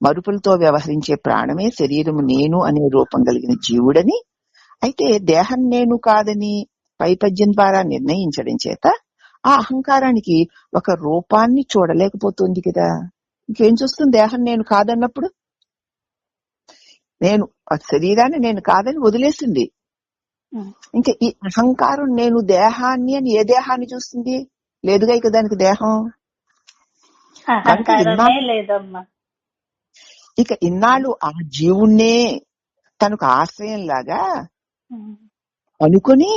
మరుపులతో వ్యవహరించే ప్రాణమే శరీరము నేను అనే రూపం కలిగిన జీవుడని, అయితే దేహం నేను కాదని పైపద్యం ద్వారా నిర్ణయించడం చేత ఆ అహంకారానికి ఒక రూపాన్ని చూడలేకపోతుంది కదా. ఇంకేం చూస్తుంది దేహం నేను కాదన్నప్పుడు? నేను శరీరాన్ని నేను కాదని వదిలేసింది. ఇంకా ఈ అహంకారం నేను దేహాన్ని అని ఏ దేహాన్ని చూస్తుంది? లేదుగా ఇక దానికి దేహం. ఇక ఇన్నాళ్ళు ఆ జీవుణ్ణే తనకు ఆశ్రయం లాగా అనుకుని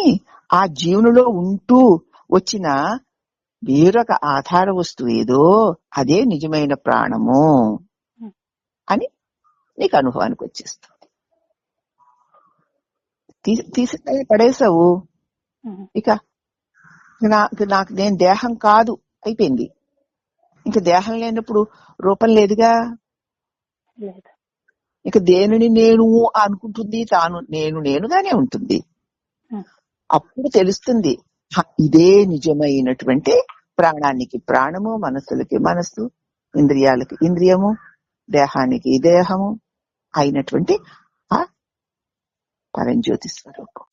ఆ జీవునిలో ఉంటూ వచ్చిన వేరొక ఆధార వస్తువు ఏదో అదే నిజమైన ప్రాణము అని నీకు అనుభవానికి వచ్చేస్తుంది. తీసి పడేసావు. ఇక నాకు నేను దేహం కాదు అయిపోయింది. ఇంకా దేహం లేనప్పుడు రూపం లేదుగా. ఇక దేనిని నేను అనుకుంటుంది తాను నేనుగానే ఉంటుంది. అప్పుడు తెలుస్తుంది ఇదే నిజమైనటువంటి ప్రాణానికి ప్రాణము, మనస్సులకి మనస్సు, ఇంద్రియాలకి ఇంద్రియము, దేహానికి దేహము అయినటువంటి ఆ పరంజ్యోతి స్వరూపం.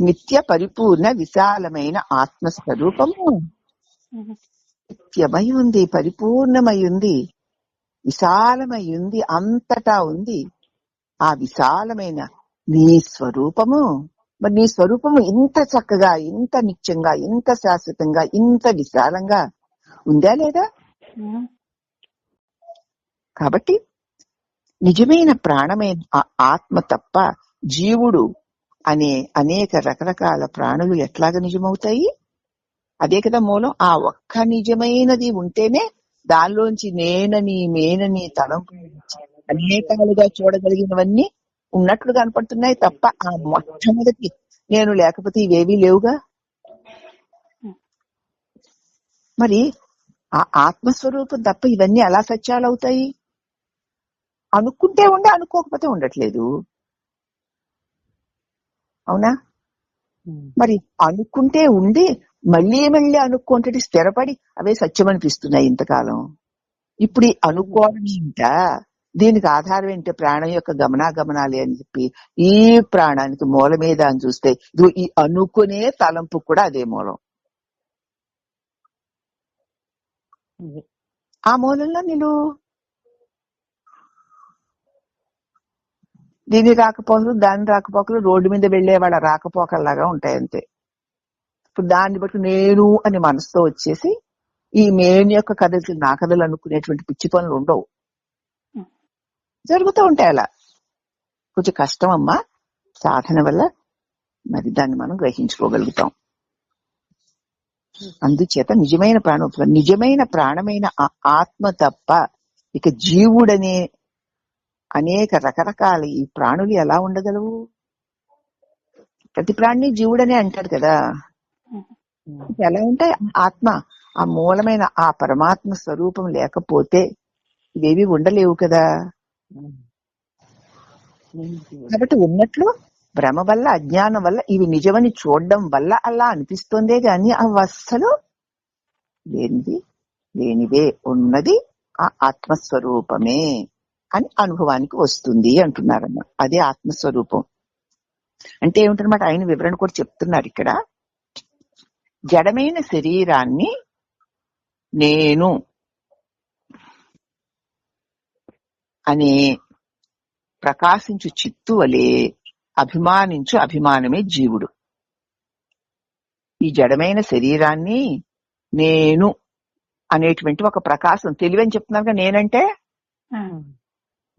నిత్య పరిపూర్ణ విశాలమైన ఆత్మస్వరూపము నిత్యమై ఉంది, పరిపూర్ణమై ఉంది, విశాలమై ఉంది, అంతటా ఉంది. ఆ విశాలమైన నీ స్వరూపము, మరి నీ స్వరూపము ఇంత చక్కగా, ఇంత నిత్యంగా, ఇంత శాశ్వతంగా, ఇంత విశాలంగా ఉందా లేదా? కాబట్టి నిజమైన ప్రాణమైన ఆత్మ తప్ప జీవుడు అనే అనేక రకరకాల ప్రాణులు ఎట్లాగా నిజమవుతాయి? అదే కదా మూలం. ఆ ఒక్క నిజమైనది ఉంటేనే దానిలోంచి నేనని మేనని తలంపు అనేకాలుగా చూడగలిగినవన్నీ ఉన్నట్లు కనపడుతున్నాయి తప్ప ఆ మొట్టమొదటి నేను లేకపోతే ఇవేవీ లేవుగా. మరి ఆ ఆత్మస్వరూపం తప్ప ఇవన్నీ ఎలా సత్యాలు అవుతాయి? అనుకుంటే ఉండే, అనుకోకపోతే ఉండట్లేదు. అవునా? మరి అనుకుంటే ఉండి మళ్ళీ మళ్ళీ అనుకుంటే స్థిరపడి అవే సత్యం అనిపిస్తున్నాయి ఇంతకాలం. ఇప్పుడు ఈ అనుకోవడం ఏంట, దీనికి ఆధారం ఏంటి? ప్రాణం యొక్క గమనాగమనాలే అని చెప్పి ఈ ప్రాణానికి మూలమేదా అని చూస్తే ఈ అనుకునే తలంపు కూడా అదే మూలం. ఆ మూలంలో నేను దీని రాకపోకలు దాని రాకపోకలు రోడ్డు మీద వెళ్లే వాళ్ళ రాకపోకల్లాగా ఉంటాయి అంతే. ఇప్పుడు దాన్ని బట్టి నేను అని మనసుతో వచ్చేసి ఈ నేను యొక్క కథలు నా కథలు అనుకునేటువంటి పిచ్చి పనులు ఉండవు, జరుగుతూ ఉంటాయి. అలా కొంచెం కష్టం అమ్మా, సాధన వల్ల మరి దాన్ని మనం గ్రహించుకోగలుగుతాం. అందుచేత నిజమైన ప్రాణమైన ఆత్మ తప్ప ఇక జీవుడనే అనేక రకరకాల ఈ ప్రాణులు ఎలా ఉండగలవు? ప్రతి ప్రాణిని జీవుడనే అంటాడు కదా. ఎలా ఉంటాయి? ఆత్మ, ఆ మూలమైన ఆ పరమాత్మ స్వరూపం లేకపోతే ఇవేవి ఉండలేవు కదా. కాబట్టి ఉన్నట్లు భ్రమ వల్ల, అజ్ఞానం వల్ల, ఇవి నిజమని చూడడం వల్ల అలా అనిపిస్తోందే గాని అవి అస్సలు లేనిది లేనిదే ఉన్నది ఆ ఆత్మస్వరూపమే అని అనుభవానికి వస్తుంది అంటున్నారన్న. అదే ఆత్మస్వరూపం అంటే ఏమిటనమాట ఆయన వివరణ కూడా చెప్తున్నారు ఇక్కడ. జడమైన శరీరాన్ని నేను అనే ప్రకాశించు చిత్తు వలె అభిమానించు అభిమానమే జీవుడు. ఈ జడమైన శరీరాన్ని నేను అనేటువంటి ఒక ప్రకాశం, తెలివి అని చెప్తున్నాను. నేనంటే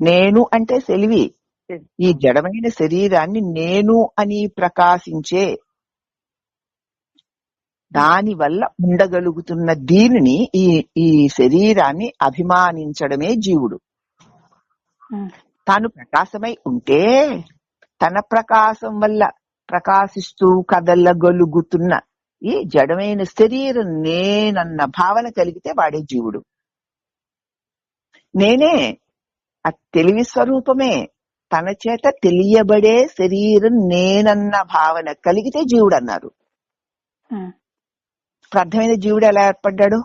నేను అంటే తెలివి. ఈ జడమైన శరీరాన్ని నేను అని ప్రకాశించే దాని వల్ల ఉండగలుగుతున్న దీనిని ఈ ఈ శరీరాన్ని అభిమానించడమే జీవుడు. తాను ప్రకాశమై ఉంటే తన ప్రకాశం వల్ల ప్రకాశిస్తూ కదలగలుగుతున్న ఈ జడమైన శరీరం నేనన్న భావన కలిగితే వాడే జీవుడు. నేనే ఆ తెలివి స్వరూపమే, తన చేత తెలియబడే శరీరం నేనన్న భావన కలిగితే జీవుడు అన్నారు. అర్థమైన జీవుడు ఎలా ఏర్పడ్డాడు?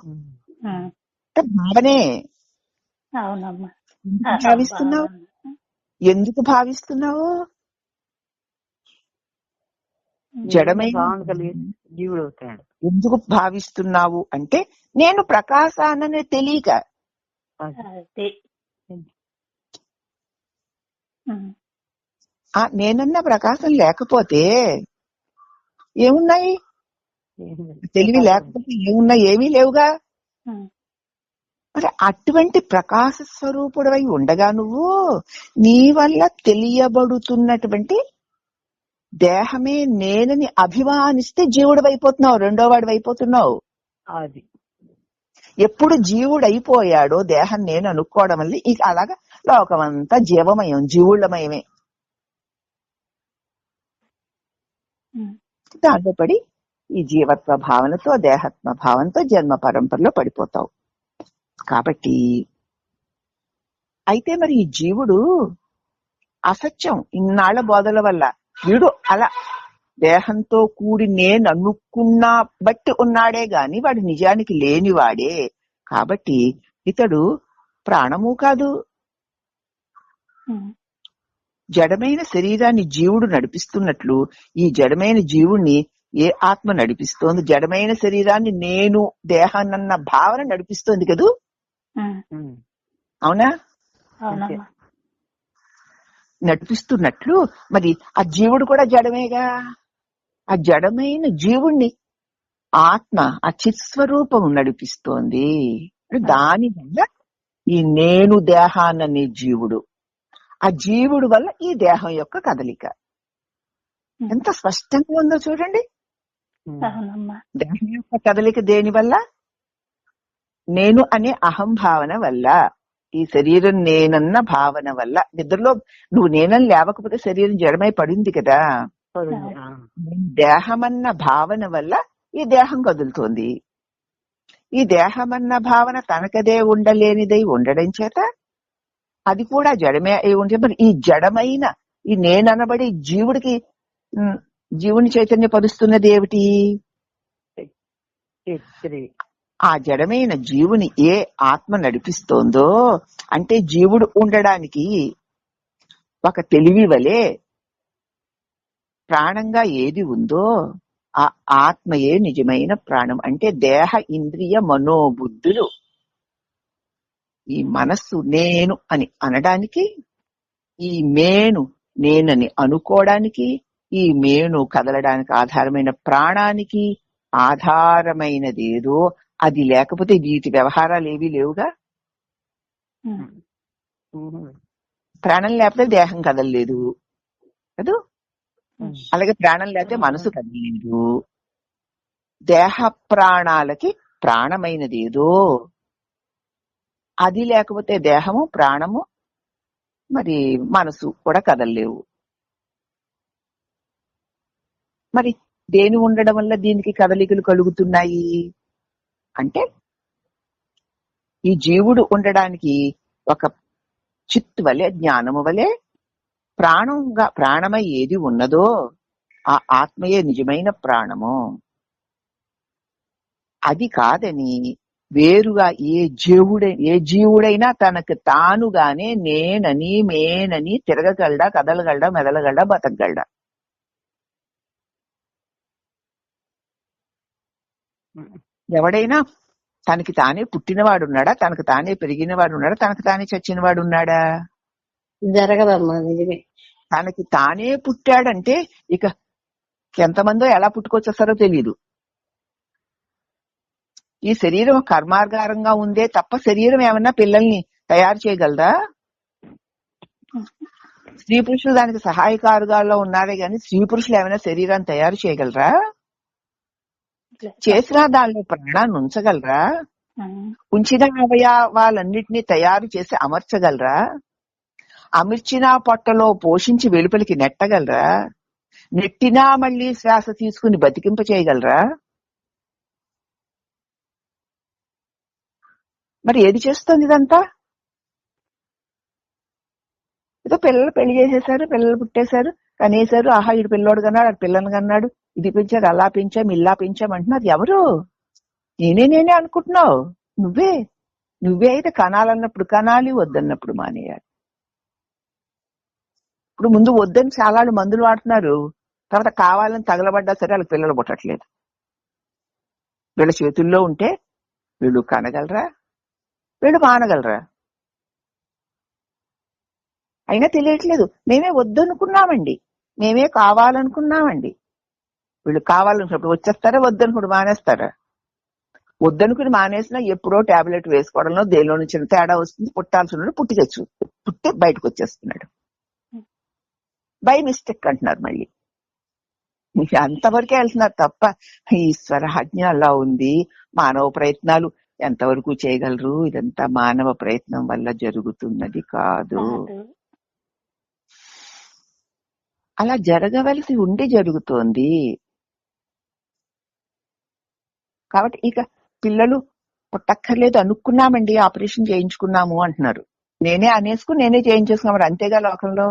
భావనే. అవునమ్మా. భావిస్తున్నావు? ఎందుకు భావిస్తున్నావు? జడమైన జీవుడు అవుతాడు. ఎందుకు భావిస్తున్నావు అంటే నేను ప్రకాశానని తెలియక. నేనన్న ప్రకాశం లేకపోతే ఏమున్నాయి? తెలివి లేకపోతే ఏమున్నాయి? ఏమీ లేవుగా. మరి అటువంటి ప్రకాశ స్వరూపుడవై ఉండగా నువ్వు నీ వల్ల తెలియబడుతున్నటువంటి దేహమే నేనని అభిమానిస్తే జీవుడు అయిపోతున్నావు, రెండో వాడు అయిపోతున్నావు. అది ఎప్పుడు జీవుడు అయిపోయాడో దేహం నేను అనుకోవడం వల్ల ఇక అలాగా లోకమంతా జీవమయం, జీవుళ్ళమయమే. దాంట్లో పడి ఈ జీవత్వ భావనతో దేహత్వ భావనతో జన్మ పరంపరలో పడిపోతావు. కాబట్టి అయితే మరి ఈ జీవుడు అసత్యం ఇన్నాళ్ల బోధల వల్ల వీడు అలా దేహంతో కూడి నేను అనుకున్నా బట్టి ఉన్నాడే గాని వాడు నిజానికి లేనివాడే. కాబట్టి ఇతడు ప్రాణము కాదు. జడమైన శరీరాన్ని జీవుడు నడిపిస్తున్నట్లు ఈ జడమైన జీవుణ్ణి ఏ ఆత్మ నడిపిస్తోంది? జడమైన శరీరాన్ని నేను దేహాన్నన్న భావన నడిపిస్తోంది కదూ. అవునా? నడిపిస్తున్నట్లు మరి ఆ జీవుడు కూడా జడమేగా. ఆ జడమైన జీవుణ్ణి ఆత్మ ఆ చిత్స్వరూపం నడిపిస్తోంది. దాని వల్ల ఈ నేను దేహాన్ననే జీవుడు, ఆ జీవుడు వల్ల ఈ దేహం యొక్క కదలిక ఎంత స్పష్టంగా ఉందో చూడండి. దేహం యొక్క కదలిక దేని వల్ల? నేను అనే అహంభావన వల్ల, ఈ శరీరం నేనన్న భావన వల్ల. నిద్రలో నువ్వు నేనని లేవకపోతే శరీరం జడమై పడింది కదా. దేహమన్న భావన వల్ల ఈ దేహం కదులుతోంది. ఈ దేహమన్న భావన తనకదే ఉండలేనిదై ఉండడం చేత అది కూడా జడమే అయి ఉంటే మరి ఈ జడమైన ఈ నేననబడి జీవుని చైతన్య పరుస్తున్నది ఏమిటి? ఆ జడమైన జీవుని ఏ ఆత్మ నడిపిస్తోందో అంటే జీవుడు ఉండడానికి ఒక తెలివి వలె ప్రాణంగా ఏది ఉందో ఆ ఆత్మయే నిజమైన ప్రాణం. అంటే దేహ ఇంద్రియ మనోబుద్ధులు, ఈ మనస్సు నేను అని అనడానికి, ఈ మేను నేనని అనుకోవడానికి, ఈ మేను కదలడానికి ఆధారమైన ప్రాణానికి ఆధారమైనదేదో అది లేకపోతే వీటి వ్యవహారాలు ఏవీ లేవుగా. ప్రాణం లేకపోతే దేహం కదలలేదు కదూ. అలాగే ప్రాణం లేకపోతే మనసు కదలలేదు. దేహ ప్రాణాలకి ప్రాణమైనదేదో అది లేకపోతే దేహము ప్రాణము మరి మనసు కూడా కదలలేవు. మరి దేని ఉండడం వల్ల దీనికి కదలికలు కలుగుతున్నాయి అంటే ఈ జీవుడు ఉండడానికి ఒక చిత్తు వలె, జ్ఞానము వలె ప్రాణమై ఏది ఉన్నదో ఆ ఆత్మయే నిజమైన ప్రాణము. అది కాదని వేరుగా ఏ జీవుడైనా తనకు తానుగానే నేనని మేనని తిరగగలడా, కదలగలడా, మెదలగలడా, బతకగలడా? ఎవడైనా తనకి తానే పుట్టినవాడున్నాడా, తనకు తానే పెరిగినవాడున్నాడా, తనకు తానే చచ్చినవాడున్నాడా? జరగదమ్మా, నిజమే. తనకి తానే పుట్టాడంటే ఇక ఎంతమందో ఎలా పుట్టుకొచ్చేస్తారో తెలియదు. ఈ శరీరం కర్మాగారంగా ఉందే తప్ప శరీరం ఏమన్నా పిల్లల్ని తయారు చేయగలదా? స్త్రీ పురుషులు దానికి సహాయకారుగాల్లో ఉన్నారే గాని స్త్రీ పురుషులు ఏమైనా శరీరాన్ని తయారు చేయగలరా? చేసినా దానిలో ప్రాణాన్ని ఉంచగలరా? ఉంచిన అవయవాలన్నిటినీ తయారు చేసి అమర్చగలరా? అమర్చిన పొట్టలో పోషించి వెలుపలికి నెట్టగలరా? నెట్టినా మళ్ళీ శ్వాస తీసుకుని బతికింప చేయగలరా? మరి ఏది చేస్తుంది ఇదంతా? ఏదో పిల్లలు పెళ్లి చేసేసారు, పిల్లలు పుట్టేశారు, కనేశారు, ఆహా ఇటు పిల్లోడు కన్నాడు, అటు పిల్లని కన్నాడు, ఇది పెంచారు, అలా పెంచాం, ఇలా పెంచాం అంటున్నారు. ఎవరు? నేనే అనుకుంటున్నావు. నువ్వే అయితే కనాలన్నప్పుడు కనాలి, వద్దన్నప్పుడు మానేయాలి. ఇప్పుడు ముందు వద్దని చాలా మందులు వాడుతున్నారు, తర్వాత కావాలని తగలబడ్డా సరే వాళ్ళకి పిల్లలు పుట్టట్లేదు. వీళ్ళ చేతుల్లో ఉంటే వీళ్ళు కనగలరా, వీళ్ళు మానగలరా? అయినా తెలియట్లేదు. మేమే వద్దనుకున్నామండి, మేమే కావాలనుకున్నామండి. వీళ్ళు కావాలనుకున్నప్పుడు వచ్చేస్తారా, వద్దనుకుని మానేస్తారా? వద్దనుకుని మానేసినా ఎప్పుడో టాబ్లెట్ వేసుకోవడంలో దేనిలో నుంచి తేడా వస్తుంది. పుట్టాల్సిన పుట్టి బయటకు వచ్చేస్తున్నాడు. బై మిస్టేక్ అంటున్నారు. మళ్ళీ అంతవరకే వెళ్తున్నారు తప్ప ఈశ్వర ఆజ్ఞ అలా ఉంది. మానవ ప్రయత్నాలు ఎంతవరకు చేయగలరు? ఇదంతా మానవ ప్రయత్నం వల్ల జరుగుతున్నది కాదు. అలా జరగవలసి ఉండి జరుగుతోంది. కాబట్టి ఇక పిల్లలు పుట్టక్కర్లేదు అనుకున్నామండి, ఆపరేషన్ చేయించుకున్నాము అంటున్నారు. నేనే అనేసుకుని నేనే చేయించేసుకున్నాడు, అంతేగా లోకంలో.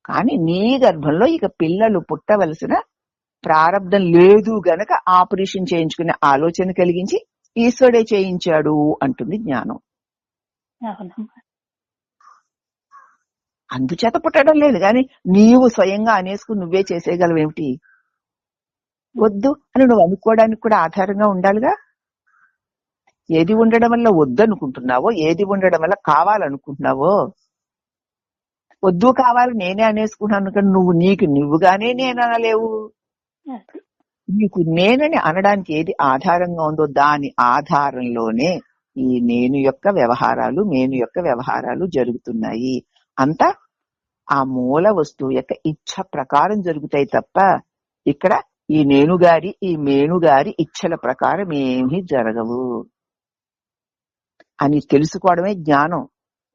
కానీ నీ గర్భంలో ఇక పిల్లలు పుట్టవలసిన ప్రారంధం లేదు గనక ఆపరేషన్ చేయించుకునే ఆలోచన కలిగించి ఈశ్వరుడే చేయించాడు అంటుంది జ్ఞానం. అందుచేత పుట్టడం లేదు. కానీ నీవు స్వయంగా అనేసుకుని నువ్వే చేసేయగలవేమిటి? వద్దు అని నువ్వు అనుకోవడానికి కూడా ఆధారంగా ఉండాలిగా. ఏది ఉండడం వల్ల వద్దు అనుకుంటున్నావో, ఏది ఉండడం వల్ల కావాలనుకుంటున్నావో. వద్దు కావాలి నేనే అనేసుకుంటున్నాను కానీ నువ్వుగానే నేను అనలేవు. నీకు నేనని అనడానికి ఏది ఆధారంగా ఉందో దాని ఆధారంలోనే ఈ నేను యొక్క వ్యవహారాలు జరుగుతున్నాయి. అంతా ఆ మూల వస్తువు యొక్క ఇచ్ఛ ప్రకారం జరుగుతాయి తప్ప ఇక్కడ ఈ నేనుగారి ఈ మేనుగారి ఇచ్ఛల ప్రకారం ఏమీ జరగవు అని తెలుసుకోవడమే జ్ఞానం.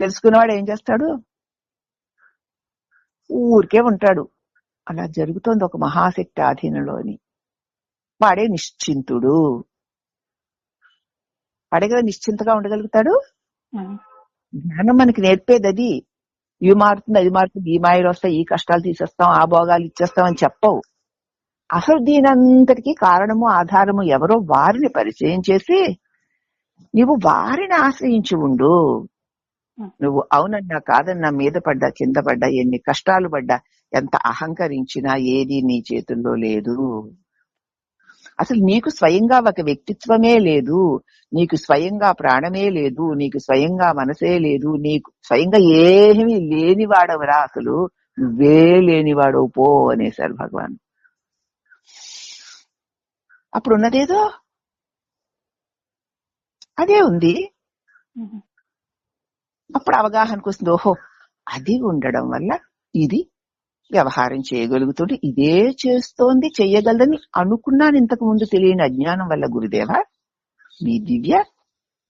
తెలుసుకున్నవాడు ఏం చేస్తాడు? ఊరికే ఉంటాడు. అలా జరుగుతోంది ఒక మహాశక్తి ఆధీనంలోని. వాడే నిశ్చింతుడు. వాడే కదా నిశ్చింతగా ఉండగలుగుతాడు. జ్ఞానం మనకి నేర్పేది అది. ఇవి మారుతుంది, అది మారుతుంది, ఈ మాయలు వస్తాయి, ఈ కష్టాలు తీసేస్తాం, ఆ భోగాలు ఇచ్చేస్తాం అని చెప్పవు. అసలు దీనంతటికీ కారణము ఆధారము ఎవరో వారిని పరిచయం చేసి నువ్వు వారిని ఆశ్రయించి ఉండు. నువ్వు అవునన్నా కాదన్నా, మీద పడ్డా కింద పడ్డా, ఎన్ని కష్టాలు పడ్డా, ఎంత అహంకరించినా ఏది నీ చేతుల్లో లేదు. అసలు నీకు స్వయంగా ఒక వ్యక్తిత్వమే లేదు, నీకు స్వయంగా ప్రాణమే లేదు, నీకు స్వయంగా మనసే లేదు, నీకు స్వయంగా ఏమీ లేనివాడవరా, అసలు నువ్వే లేనివాడవు పో అనేశారు భగవాన్. అప్పుడు ఉన్నదేదో అదే ఉంది. అప్పుడు అవగాహనకు వస్తుంది, ఓహో అది ఉండడం వల్ల ఇది వ్యవహారం చేయగలుగుతుంది, ఇదే చేస్తోంది, చెయ్యగలదని అనుకున్నాను ఇంతకు ముందు తెలియని అజ్ఞానం వల్ల. గురుదేవ మీ దివ్య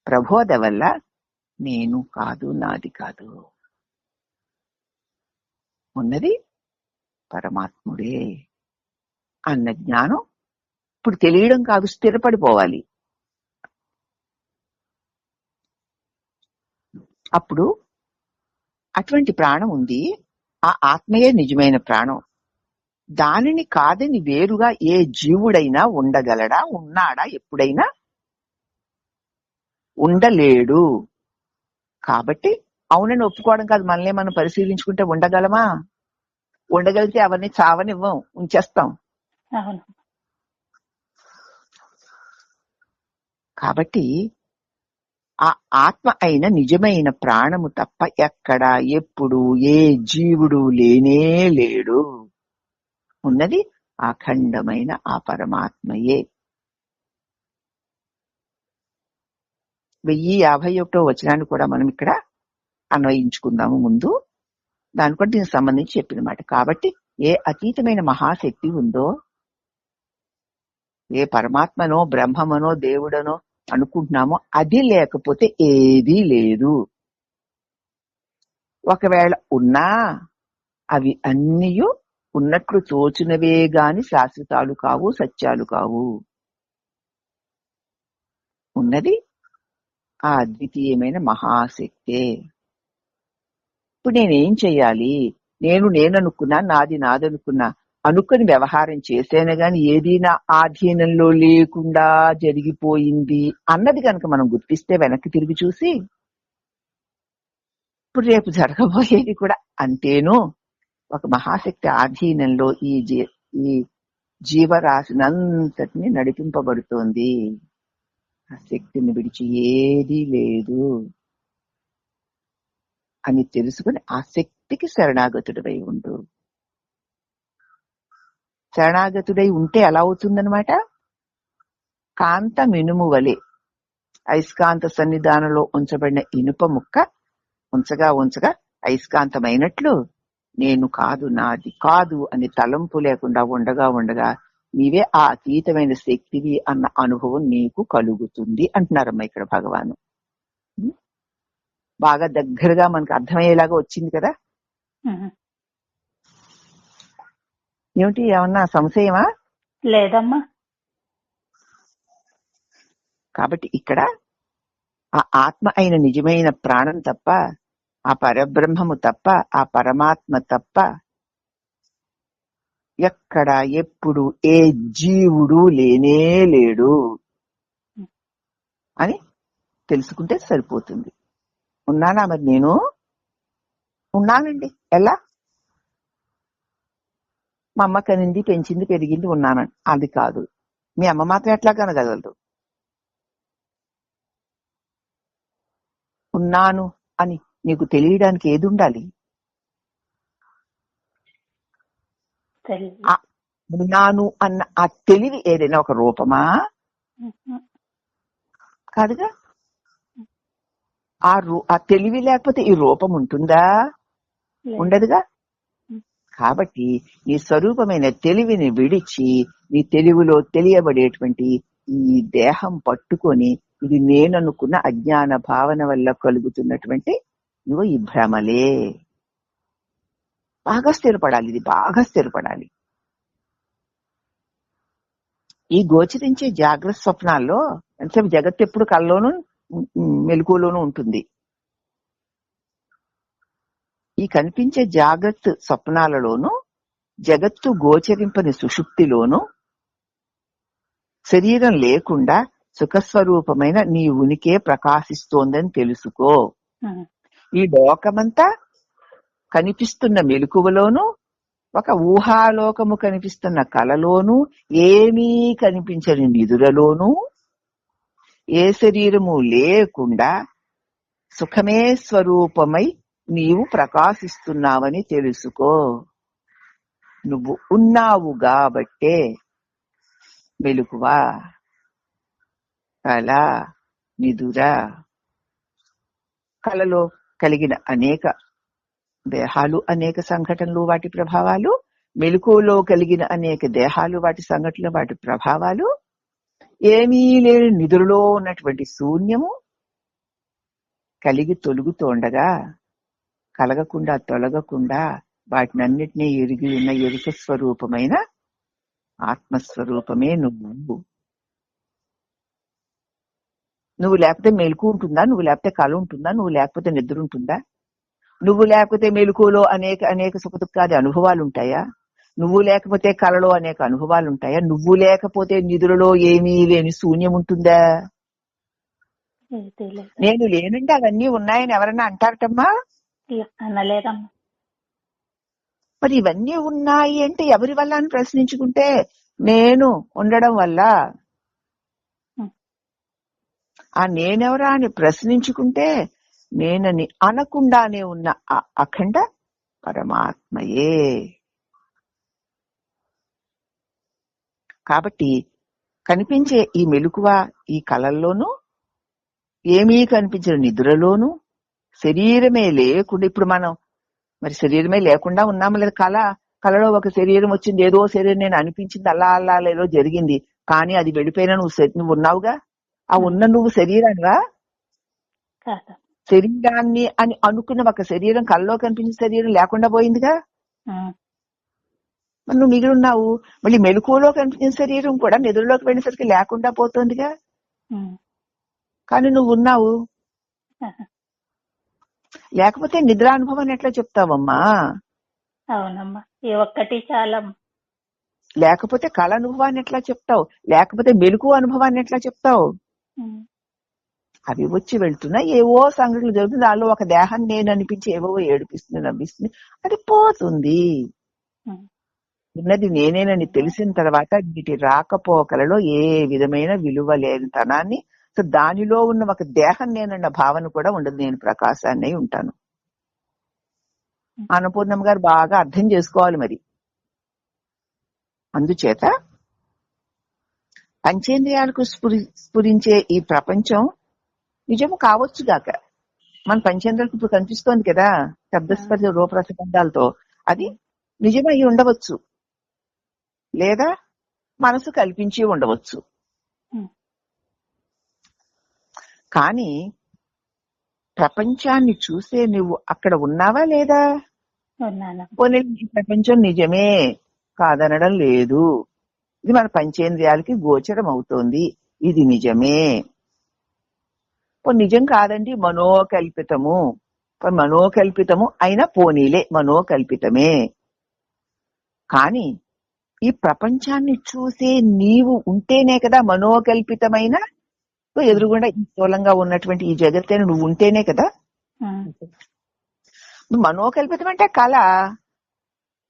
ప్రబోధ వల్ల నేను కాదు, నాది కాదు, ఉన్నది పరమాత్ముడే అన్న జ్ఞానం ఇప్పుడు తెలియడం కాదు, స్థిరపడిపోవాలి. అప్పుడు అటువంటి ప్రాణం ఉంది, ఆ ఆత్మయే నిజమైన ప్రాణం. దానిని కాదని వేరుగా ఏ జీవుడైనా ఉండగలడా? ఉన్నాడా ఎప్పుడైనా? ఉండలేడు. కాబట్టి అవునని ఒప్పుకోవడం కాదు, మనల్ని మనం పరిశీలించుకుంటే ఉండగలమా? ఉండగలిగితే అవన్నీ చావనివ్వం, ఉంచేస్తాం. అవును. కాబట్టి ఆ ఆత్మ అయిన నిజమైన ప్రాణము తప్ప ఎక్కడ ఎప్పుడు ఏ జీవుడు లేనే లేడు. ఉన్నది అఖండమైన ఆ పరమాత్మయే. 1051 వచనాన్ని కూడా మనం ఇక్కడ అన్వయించుకుందాము ముందు. దాని కూడా దీనికి సంబంధించి చెప్పిన మాట. కాబట్టి ఏ అతీతమైన మహాశక్తి ఉందో, ఏ పరమాత్మనో బ్రహ్మమనో దేవుడనో అనుకుంటున్నామో అది లేకపోతే ఏదీ లేదు. ఒకవేళ ఉన్నా అవి అన్నీ ఉన్నట్లు తోచినవే గాని శాశ్వతాలు కావు, సత్యాలు కావు. ఉన్నది ఆ అద్వితీయమైన మహాశక్తే. ఇప్పుడు నేనేం చెయ్యాలి? నేననుకున్నా, నాది నాదనుకున్నా అనుకుని వ్యవహారం చేసేనే గాని ఏదీ నా ఆధీనంలో లేకుండా జరిగిపోయింది అన్నది కనుక మనం గుర్తిస్తే వెనక్కి తిరిగి చూసి ఇప్పుడు రేపు జరగబోయేది కూడా అంతేను. ఒక మహాశక్తి ఆధీనంలో ఈ జీవరాశినంతటిని నడిపింపబడుతోంది. ఆ శక్తిని విడిచి ఏదీ లేదు అని తెలుసుకుని ఆ శక్తికి శరణాగతుడివై ఉండు. శరణాగతుడై ఉంటే ఎలా అవుతుందన్నమాట? కాంత మినుము వలె అయస్కాంత సన్నిధానంలో ఉంచబడిన ఇనుప ముక్క ఉంచగా ఉంచగా అయస్కాంతమైనట్లు నేను కాదు, నాది కాదు అని తలంపు లేకుండా ఉండగా ఉండగా నీవే ఆ అతీతమైన శక్తివి అన్న అనుభవం నీకు కలుగుతుంది అంటున్నారమ్మా ఇక్కడ భగవాను. బాగా దగ్గరగా మనకు అర్థమయ్యేలాగా వచ్చింది కదా. ఏమిటి, ఏమన్నా సంశయమా? లేదమ్మా. కాబట్టి ఇక్కడ ఆ ఆత్మ అయిన నిజమైన ప్రాణం తప్ప, ఆ పరబ్రహ్మము తప్ప, ఆ పరమాత్మ తప్ప ఎక్కడ ఎప్పుడు ఏ జీవుడు లేనే లేడు అని తెలుసుకుంటే సరిపోతుంది. ఉన్నానా మరి? నేను ఉన్నానండి. ఎలా? మా అమ్మ కనింది, పెంచింది, పెరిగింది, ఉన్నానండి. అది కాదు. మీ అమ్మ మాత్రం ఎట్లా కనగలదు? ఉన్నాను అని నీకు తెలియడానికి ఏది ఉండాలి? ఉన్నాను అన్న ఆ తెలివి ఏదైనా ఒక రూపమా? కాదుగా. ఆ తెలివి లేకపోతే ఈ రూపం ఉంటుందా? ఉండదుగా. కాబట్టి నీ స్వరూపమైన తెలివిని విడిచి నీ తెలివిలో తెలియబడేటువంటి ఈ దేహం పట్టుకొని ఇది నేననుకున్న అజ్ఞాన భావన వల్ల కలుగుతున్నటువంటి నువ్వు ఈ భ్రమలే. బాగా స్థిరపడాలి, ఇది బాగా స్థిరపడాలి. ఈ గోచరించే జాగ్రత్త స్వప్నాల్లో అంటే జగత్తు ఎప్పుడు కల్లోనూ మెలకువలోనూ ఉంటుంది. ఈ కనిపించే జాగ్రత్త స్వప్నాలలోనూ జగత్తు గోచరింపని సుషుప్తిలోనూ శరీరం లేకుండా సుఖస్వరూపమైన నీ ఉనికే ప్రకాశిస్తోందని తెలుసుకో. ఈ లోకమంతా కనిపిస్తున్న మెలకువలోనూ ఒక ఊహాలోకము కనిపిస్తున్న కలలోనూ ఏమీ కనిపించని నిదురలోనూ ఏ శరీరము లేకుండా సుఖమే స్వరూపమై నీవు ప్రకాశిస్తున్నావని తెలుసుకో. నువ్వు ఉన్నావు కాబట్టే మెలకువ, కల, నిదుర. కలలో కలిగిన అనేక దేహాలు, అనేక సంఘటనలు, వాటి ప్రభావాలు, మెలకువలో కలిగిన అనేక దేహాలు, వాటి సంఘటనలు, వాటి ప్రభావాలు, ఏమీ లేని నిదురలో ఉన్నటువంటి శూన్యము కలిగి తొలుగుతోండగా కలగకుండా తొలగకుండా వాటినన్నిటినీ ఎరిగి ఉన్న ఎరుక స్వరూపమైన ఆత్మస్వరూపమే నువ్వు. నువ్వు లేకపోతే మెలకు ఉంటుందా? నువ్వు లేకపోతే కళ ఉంటుందా? నువ్వు లేకపోతే నిద్ర ఉంటుందా? నువ్వు లేకపోతే మెలకువలో అనేక సుఖ దుఃఖాది అనుభవాలు ఉంటాయా? నువ్వు లేకపోతే కళలో అనేక అనుభవాలు ఉంటాయా? నువ్వు లేకపోతే నిద్రలో ఏమీ లేని శూన్యం ఉంటుందా? ఏది లేదు. నేను లేనంటే అవన్నీ ఉన్నాయని ఎవరన్నా అంటారటమ్మా? అనలేదమ్మా. మరి ఇవన్నీ ఉన్నాయి అంటే ఎవరి వల్ల అని ప్రశ్నించుకుంటే నేను ఉండడం వల్ల. ఆ నేనెవరా అని ప్రశ్నించుకుంటే నేనని అనకుండానే ఉన్న ఆ అఖండ పరమాత్మయే. కాబట్టి కనిపించే ఈ మెలకువ ఈ కళల్లోనూ, ఏమీ కనిపించిన నిద్రలోనూ, శరీరమే లేకుండా ఇప్పుడు మనం మరి శరీరమే లేకుండా ఉన్నాము లేదా? కళలో ఒక శరీరం వచ్చింది, ఏదో శరీరం నేను అనిపించింది, అలా అలా ఏదో జరిగింది, కానీ అది వెళ్ళిపోయినా నువ్వు ఉన్నావుగా. ఆ ఉన్న నువ్వు శరీరానివా? శరీరాన్ని అని అనుకున్న ఒక శరీరం, కళ్ళలో కనిపించిన శరీరం లేకుండా పోయిందిగా. మరి నువ్వు మిగిలి ఉన్నావు. మళ్ళీ మెలకువలో కనిపించిన శరీరం కూడా నిద్రలోకి వెళ్ళేసరికి లేకుండా పోతుందిగా, కానీ నువ్వు ఉన్నావు. లేకపోతే నిద్రానుభవాన్ని ఎట్లా చెప్తావమ్మా? అవునమ్మా, ఈ ఒక్కటి చాలా. లేకపోతే కళ అనుభవాన్ని ఎట్లా చెప్తావు? లేకపోతే మెలకువ అనుభవాన్ని ఎట్లా చెప్తావు? అవి వచ్చి వెళ్తున్నా ఏవో సంఘటనలు జరుగుతుంది, దానిలో ఒక దేహం నేను అనిపించి ఏవో ఏడిపిస్తుంది, నవ్విస్తుంది, అది పోతుంది. ఉన్నది నేనేనని తెలిసిన తర్వాత వీటి రాకపోకలలో ఏ విధమైన విలువ లేని తనాన్ని, దానిలో ఉన్న ఒక దేహం నేనన్న భావన కూడా ఉండదు. నేను ప్రకాశాన్ని ఉంటాను. అన్నపూర్ణమ్మ గారు బాగా అర్థం చేసుకోవాలి. మరి అందుచేత పంచేంద్రియాలకు స్ఫురించే ఈ ప్రపంచం నిజము కావచ్చుగాక. మన పంచేంద్రియాలకు ఇప్పుడు కనిపిస్తోంది కదా, శబ్దస్పర్శ రూపరసగంధాలతో, అది నిజమై ఉండవచ్చు, లేదా మనసు కల్పించి ఉండవచ్చు. కానీ ప్రపంచాన్ని చూసే నువ్వు అక్కడ ఉన్నావా లేదా? పోనీ ఈ ప్రపంచం నిజమే కాదనడం లేదు, ఇది మన పంచేంద్రియాలకి గోచరం అవుతోంది, ఇది నిజమే. నిజం కాదండి, మనోకల్పితము. మనోకల్పితము అయినా పోనీలే, మనోకల్పితమే. కానీ ఈ ప్రపంచాన్ని చూసే నీవు ఉంటేనే కదా మనోకల్పితమైన ఎదురుగుండా ఈ స్థూలంగా ఉన్నటువంటి ఈ జగత్తేను నువ్వు ఉంటేనే కదా. మనోకల్పితం అంటే కళ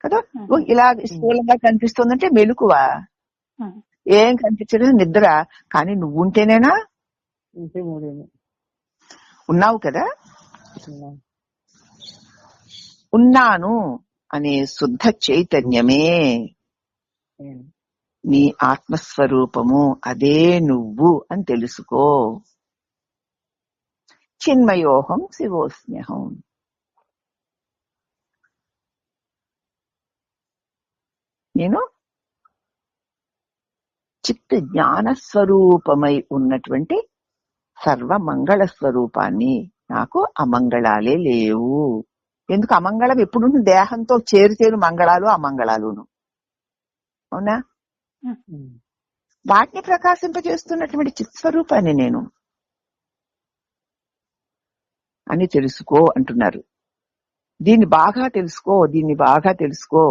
కదా, ఇలా స్థూలంగా కనిపిస్తుందంటే మెలకువ, ఏం కనిపించలేదు నిద్ర. కానీ నువ్వు ఉంటేనేనా? ఉన్నావు కదా. ఉన్నాను అనే శుద్ధ చైతన్యమే నీ ఆత్మస్వరూపము, అదే నువ్వు అని తెలుసుకో. చిన్మయోహం శివోస్మ్యహం. నేను చిత్ జ్ఞాన స్వరూపమై ఉన్నటువంటి సర్వ మంగళ స్వరూపాన్ని. నాకు అమంగళాలే లేవు. ఎందుకు? అమంగళం ఎప్పుడు దేహంతో చేరు మంగళాలు అమంగళాలును, అవునా? వాటిని ప్రకాశింపజేస్తున్నటువంటి చిత్స్వరూపాన్ని నేను అని తెలుసుకో అంటున్నారు. దీన్ని బాగా తెలుసుకో, దీన్ని బాగా తెలుసుకో.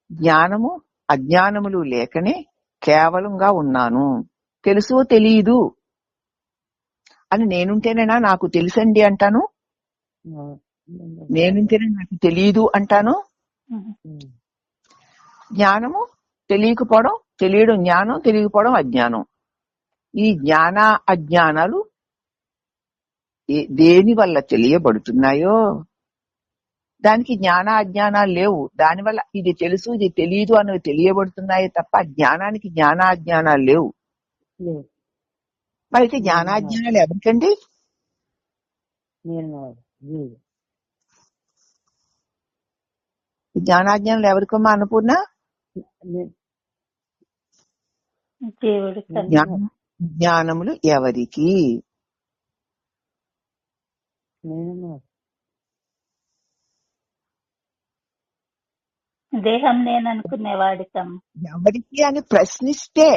జ్ఞానము అజ్ఞానములు లేకనే కేవలంగా ఉన్నాను. తెలుసో తెలియదు అని నేనుంటేనేనా నాకు తెలుసండి అంటాను, నేనుంటేనే నాకు తెలియదు అంటాను. జ్ఞానము తెలియకపోవడం, తెలియడం జ్ఞానం, తెలియకపోవడం అజ్ఞానం. ఈ జ్ఞాన అజ్ఞానాలు దేని వల్ల తెలియబడుతున్నాయో దానికి జ్ఞాన అజ్ఞానాలు లేవు. దానివల్ల ఇది తెలుసు ఇది తెలియదు అన్నవి తెలియబడుతున్నాయి తప్ప జ్ఞానానికి జ్ఞాన అజ్ఞానాలు లేవు. మరి అయితే జ్ఞానాజ్ఞానాలు ఎవరికండి? జ్ఞానాజ్ఞానాలు ఎవరికమ్మా అన్నపూర్ణ? జ్ఞానములు ఎవరికి? దేహం నేననుకునేవాడికం. ఎవరికి అని ప్రశ్నిస్తే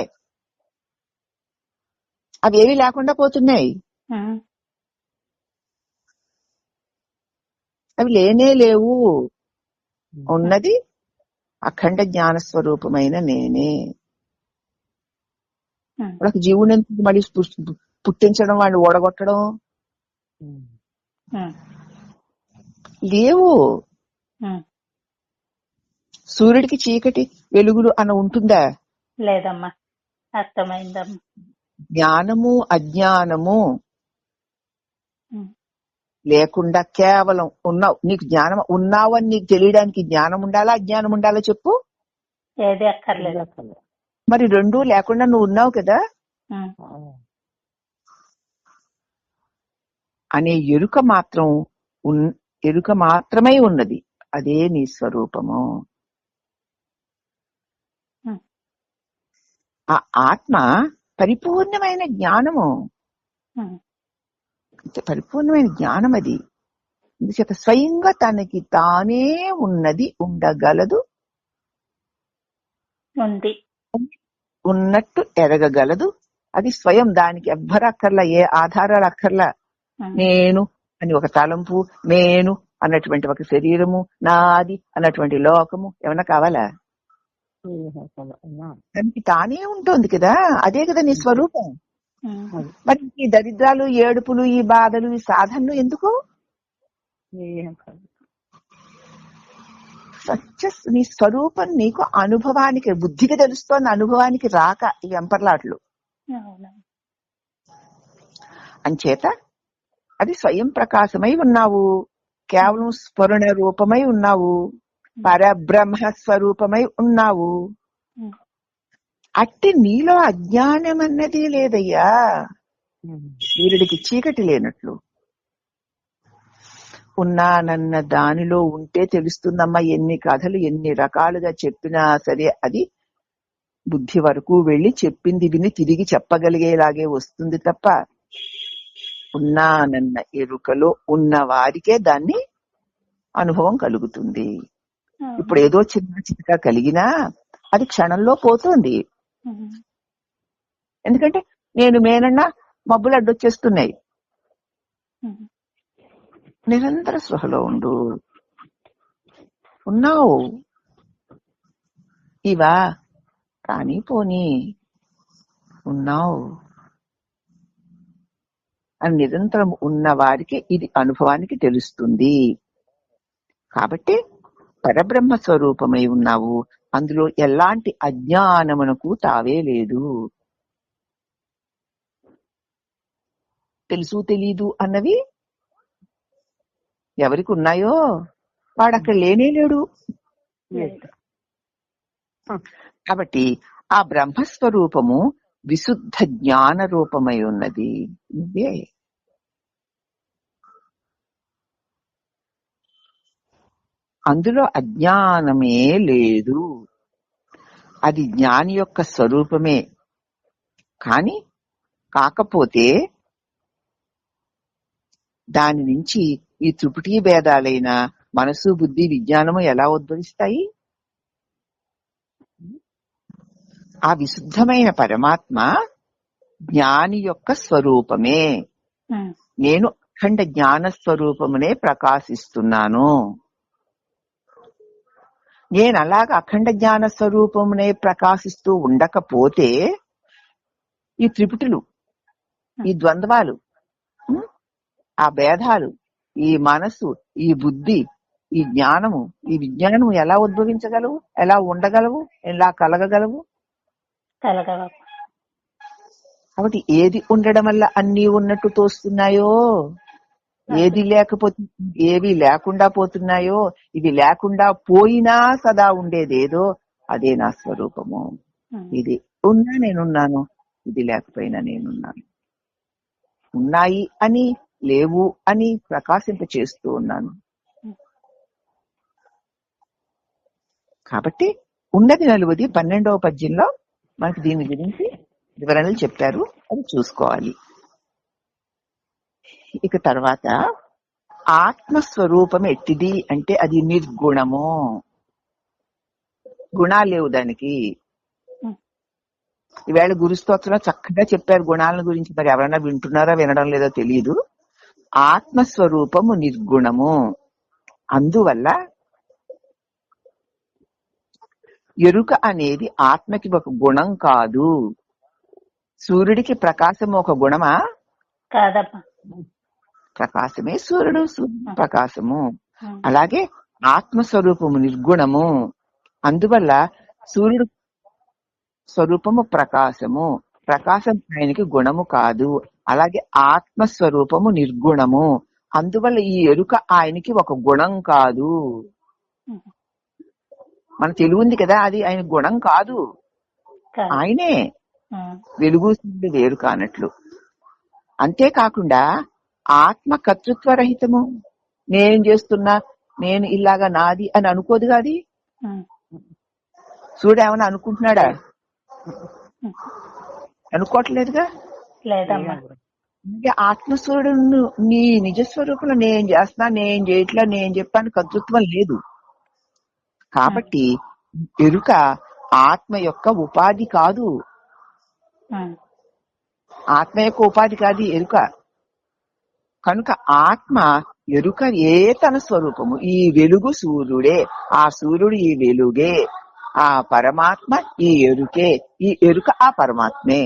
అవేవి లేకుండా పోతున్నాయి. అవి లేనే లేవు. ఉన్నది అఖండ జ్ఞాన స్వరూపమైన నేనే. వాళ్ళకి జీవుని మళ్ళీ పుట్టించడం, వాడిని ఓడగొట్టడం ఉమ్, లేవు. ఉమ్. సూర్యుడికి చీకటి వెలుగులు అని ఉంటుందా? లేదమ్మా, అర్థమైందమ్మా. జ్ఞానము అజ్ఞానము ఉమ్, లేకుండా కేవలం ఉన్నావు. నీకు జ్ఞానం ఉన్నావు అని నీకు తెలియడానికి జ్ఞానం ఉండాలా అజ్ఞానం ఉండాలా చెప్పు? ఏది అక్కర్లేదు. మరి రెండూ లేకుండా నువ్వు ఉన్నావు కదా ఉమ్, అనే ఎరుక మాత్రం ఎరుక మాత్రమే ఉన్నది. అదే నీ స్వరూపము. ఉమ్, ఆ ఆత్మ పరిపూర్ణమైన జ్ఞానము, ఉమ్, పరిపూర్ణమైన జ్ఞానం. అది అందుచేత స్వయంగా తనకి తానే ఉన్నది, ఉండగలదు, ఉంది. ఉన్నట్టు ఎరగగలదు. అది స్వయం. దానికి ఎవ్వరు అక్కర్లా, ఏ ఆధారాలు అక్కర్లా. ఉమ్, నేను అని ఒక తలంపు, నేను అన్నటువంటి ఒక శరీరము, నాది అన్నటువంటి లోకము ఏమన్నా కావాలా? దానికి తానే ఉంటుంది కదా. అదే కదా నీ స్వరూపం. ఉమ్, మరి ఈ దరిద్రాలు, ఏడుపులు, ఈ బాధలు, ఈ సాధనలు ఎందుకు? సత్య నీ స్వరూపం నీకు అనుభవానికి, బుద్ధికి తెలుస్తోంది, అనుభవానికి రాక ఈ వెంపర్లాట్లు. అవునా. అంచేత అది స్వయం ప్రకాశమై ఉన్నావు, కేవలం స్ఫురణ రూపమై ఉన్నావు, పరబ్రహ్మ స్వరూపమై ఉన్నావు. ఉమ్, అట్టి నీలో అజ్ఞానం అన్నది లేదయ్యా. సూర్యుడికి చీకటి లేనట్లు ఉన్నానన్న దానిలో ఉంటే తెలుస్తుందమ్మా. ఎన్ని కథలు ఎన్ని రకాలుగా చెప్పినా సరే అది బుద్ధి వరకు వెళ్లి చెప్పింది విని తిరిగి చెప్పగలిగేలాగే వస్తుంది తప్ప, ఉన్నానన్న ఎరుకలో ఉన్న వారికే దాన్ని అనుభవం కలుగుతుంది. ఇప్పుడు ఏదో చిన్న చిన్నగా కలిగినా అది క్షణంలో పోతుంది. ఉమ్, ఎందుకంటే నేను మేనన్నా మబ్బులు అడ్డొచ్చేస్తున్నాయి. ఉమ్, నిరంతర స్పృహలో ఉండు. ఉన్నావు ఇవా కానీ పోనీ ఉన్నావు అని నిరంతరం ఉన్న వారికి ఇది అనుభవానికి తెలుస్తుంది. కాబట్టి పరబ్రహ్మ స్వరూపమై ఉన్నావు. అందులో ఎలాంటి అజ్ఞానమునకు తావే లేదు. తెలుసు తెలీదు అన్నవి ఎవరికి ఉన్నాయో వాడు అక్కడ లేనే లేడు. లేదు. కాబట్టి ఆ బ్రహ్మస్వరూపము విశుద్ధ జ్ఞాన రూపమై ఉన్నది. నువ్వే అందులో అజ్ఞానమే లేదు. అది జ్ఞాని యొక్క స్వరూపమే. కాని కాకపోతే దాని నుంచి ఈ త్రిపుటీ భేదాలైన మనసు, బుద్ధి, విజ్ఞానము ఎలా ఉద్భవిస్తాయి? ఆ విశుద్ధమైన పరమాత్మ జ్ఞాని యొక్క స్వరూపమే. ఉమ్, నేను అఖండ జ్ఞాన స్వరూపమునే ప్రకాశిస్తున్నాను. నేను అలాగా అఖండ జ్ఞాన స్వరూపమునే ప్రకాశిస్తూ ఉండకపోతే ఈ త్రిపుటులు, ఈ ద్వంద్వాలు, ఆ భేదాలు, ఈ మనసు, ఈ బుద్ధి, ఈ జ్ఞానము, ఈ విజ్ఞానము ఎలా ఉద్భవించగలవు? ఎలా ఉండగలవు? ఎలా కలగగలవు? కలగవ. కాబట్టి ఏది ఉండడం వల్ల అన్నీ ఉన్నట్టు తోస్తున్నాయో, ఏది లేకపోతే ఏవి లేకుండా పోతున్నాయో, ఇది లేకుండా పోయినా సదా ఉండేదేదో అదే నా స్వరూపము. ఇది ఉన్నా నేనున్నాను, ఇది లేకపోయినా నేనున్నాను. ఉన్నాయి అని లేవు అని ప్రకాశింప చేస్తూ ఉన్నాను. కాబట్టి ఉన్నది నలుగుది 12వ పద్యంలో మనకి దీని గురించి వివరణలు చెప్పారు. అది చూసుకోవాలి. ఇక తర్వాత ఆత్మస్వరూపం ఎట్టిది అంటే అది నిర్గుణము. గుణాలు లేవు దానికి. ఈవేళ గురుస్తోత్రంలో చక్కగా చెప్పారు గుణాల గురించి. మరి ఎవరైనా వింటున్నారా వినడం లేదో తెలియదు. ఆత్మస్వరూపము నిర్గుణము. అందువల్ల ఎరుక అనేది ఆత్మకి ఒక గుణం కాదు, సూర్యుడికి ప్రకాశము ఒక గుణమా? కాదమ్మా. ప్రకాశమే సూర్యుడు, సూర్యుడు ప్రకాశము. ఉమ్, అలాగే ఆత్మస్వరూపము నిర్గుణము. అందువల్ల సూర్యుడు స్వరూపము ప్రకాశము, ప్రకాశం ఆయనకి గుణము కాదు. అలాగే ఆత్మస్వరూపము నిర్గుణము, అందువల్ల ఈ ఎరుక ఆయనకి ఒక గుణం కాదు. ఉమ్, మన తెలివి ఉంది కదా, అది ఆయన గుణం కాదు, కాదు. ఆయనే. ఉమ్, వెలుగు సూర్యుడు వేరు కానట్లు. అంతేకాకుండా ఆత్మ కర్తృత్వ రహితము. నేను చేస్తున్నా, నేను ఇలాగా నాది అని అనుకోదుగా అది. ఉమ్, సూర్యుడు ఏమన్నా అనుకుంటున్నాడా? ఉమ్. అనుకోవట్లేదుగా. లేదమ్మా. అంటే ఆత్మస్వరుడు నీ నిజస్వరూపంలో నేను చేస్తున్నా, నేను చేయట్లా, నేను చెప్పాను కర్తృత్వం లేదు. కాబట్టి ఎరుక ఆత్మ యొక్క ఉపాధి కాదు. ఉమ్, ఆత్మ యొక్క ఉపాధి కాదు ఎరుక. కనుక ఆత్మ ఎరుక ఏ తన స్వరూపము. ఈ వెలుగు సూర్యుడే, ఆ సూర్యుడు ఈ వెలుగే, ఆ పరమాత్మ ఈ ఎరుకే, ఈ ఎరుక ఆ పరమాత్మే.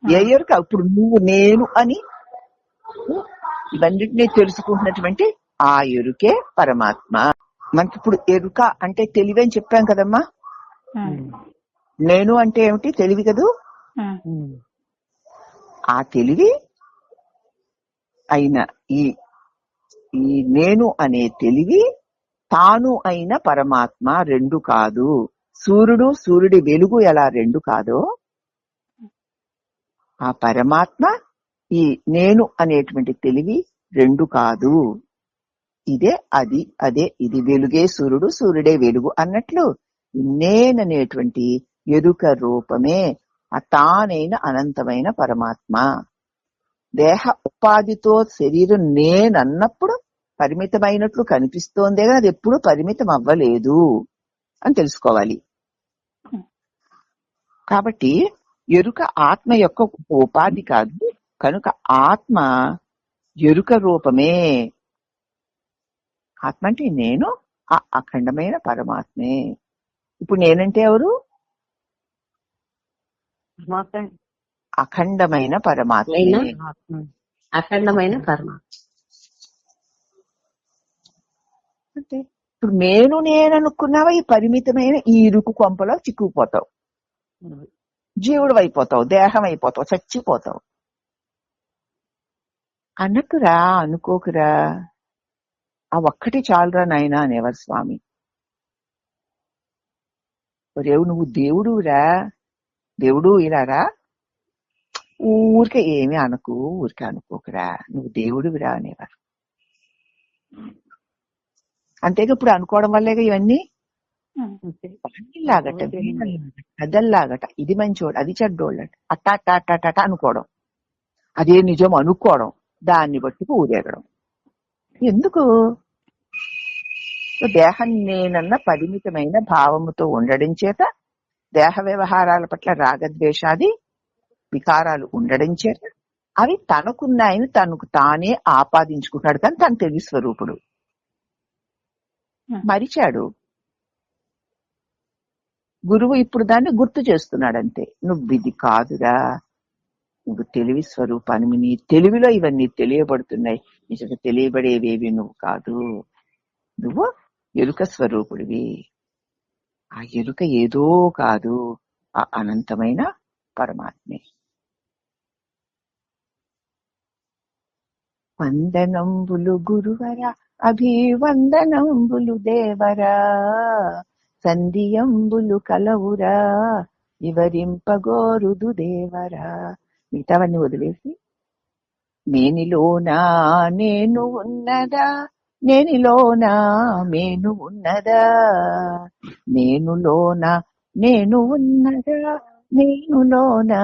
ఏ ఎరుక? ఇప్పుడు నువ్వు నేను అని ఇవన్నిటినీ తెలుసుకుంటున్నటువంటి ఆ ఎరుకే పరమాత్మ. మనకి ఇప్పుడు ఎరుక అంటే తెలివి అని చెప్పాం కదమ్మా. ఉమ్, నేను అంటే ఏమిటి? తెలివి కదూ. ఉమ్, ఆ తెలివి అయిన ఈ ఈ నేను అనే తెలివి తాను అయిన పరమాత్మ రెండు కాదు. సూర్యుడు, సూర్యుడి వెలుగు ఎలా రెండు కాదో, ఆ పరమాత్మ ఈ నేను అనేటువంటి తెలివి రెండు కాదు. ఇదే అది, అదే ఇది. వెలుగే సూర్యుడు, సూర్యుడే వెలుగు అన్నట్లు నేననేటువంటి ఎరుక రూపమే ఆ తానైన అనంతమైన పరమాత్మ. దేహ ఉపాధితో శరీరం నేనన్నప్పుడు పరిమితమైనట్లు కనిపిస్తోందే కానీ అది ఎప్పుడు పరిమితం అవ్వలేదు అని తెలుసుకోవాలి. కాబట్టి ఎరుక ఆత్మ యొక్క ఉపాధి కాదు. కనుక ఆత్మ ఎరుక రూపమే. ఆత్మ అంటే నేను, ఆ అఖండమైన పరమాత్మే. ఇప్పుడు నేనంటే ఎవరు? అఖండమైన పరమాత్మే. అఖండమైన పరమాత్మ. అంటే ఇప్పుడు నేను అనుకున్నావా ఈ పరిమితమైన ఈ ఇరుకు కొంపలో చిక్కుకుపోతావు, జీవుడు అయిపోతావు, దేహం అయిపోతావు, చచ్చిపోతావు అన్నట్టురా. అనుకోకురా. ఆ ఒక్కటి చాలురా నాయనా అనేవారు స్వామి. రేవు నువ్వు దేవుడురా, దేవుడు ఇలారా, ఊరికే ఏమీ అనకు, ఊరికే అనుకోకురా, నువ్వు దేవుడురా అనేవారు. అంతేగా ఇప్పుడు అనుకోవడం వల్లేగా ఇవన్నీ. లాగట, పెద్దల్లాగట, ఇది మంచోడు, అది చెడ్డోళ్ళట, అట్ట అనుకోవడం, అదే నిజం అనుకోవడం, దాన్ని బట్టి ఊరేగడం. ఎందుకు? దేహం నేనన్న పరిమితమైన భావముతో ఉండడం చేత, దేహ వ్యవహారాల పట్ల రాగద్వేషాది వికారాలు ఉండడం చేత అవి తనకున్నాయని తనకు తానే ఆపాదించుకుంటాడు. కానీ తన తెలివి స్వరూపుడు మరిచాడు. గురువు ఇప్పుడు దాన్ని గుర్తు చేస్తున్నాడంతే. నువ్వు ఇది కాదురా, నువ్వు తెలివి స్వరూపాన్ని, నీ తెలివిలో ఇవన్నీ తెలియబడుతున్నాయి, నిజంగా తెలియబడేవేవి నువ్వు కాదు, నువ్వు ఎరుక స్వరూపుడివి. ఆ ఎరుక ఏదో కాదు, ఆ అనంతమైన పరమాత్మే. వందనంబులు గురువరా, అభివందనంబులు దేవరా, సంధియంబులు కలవురా, వివరింపగోరుదు దేవరా. మిగతావన్నీ వదిలేసి నేనిలోనా నేను ఉన్నదా, నేనిలోనా నేను ఉన్నదా, నేనులోనా నేను ఉన్నదా, నేనులోనా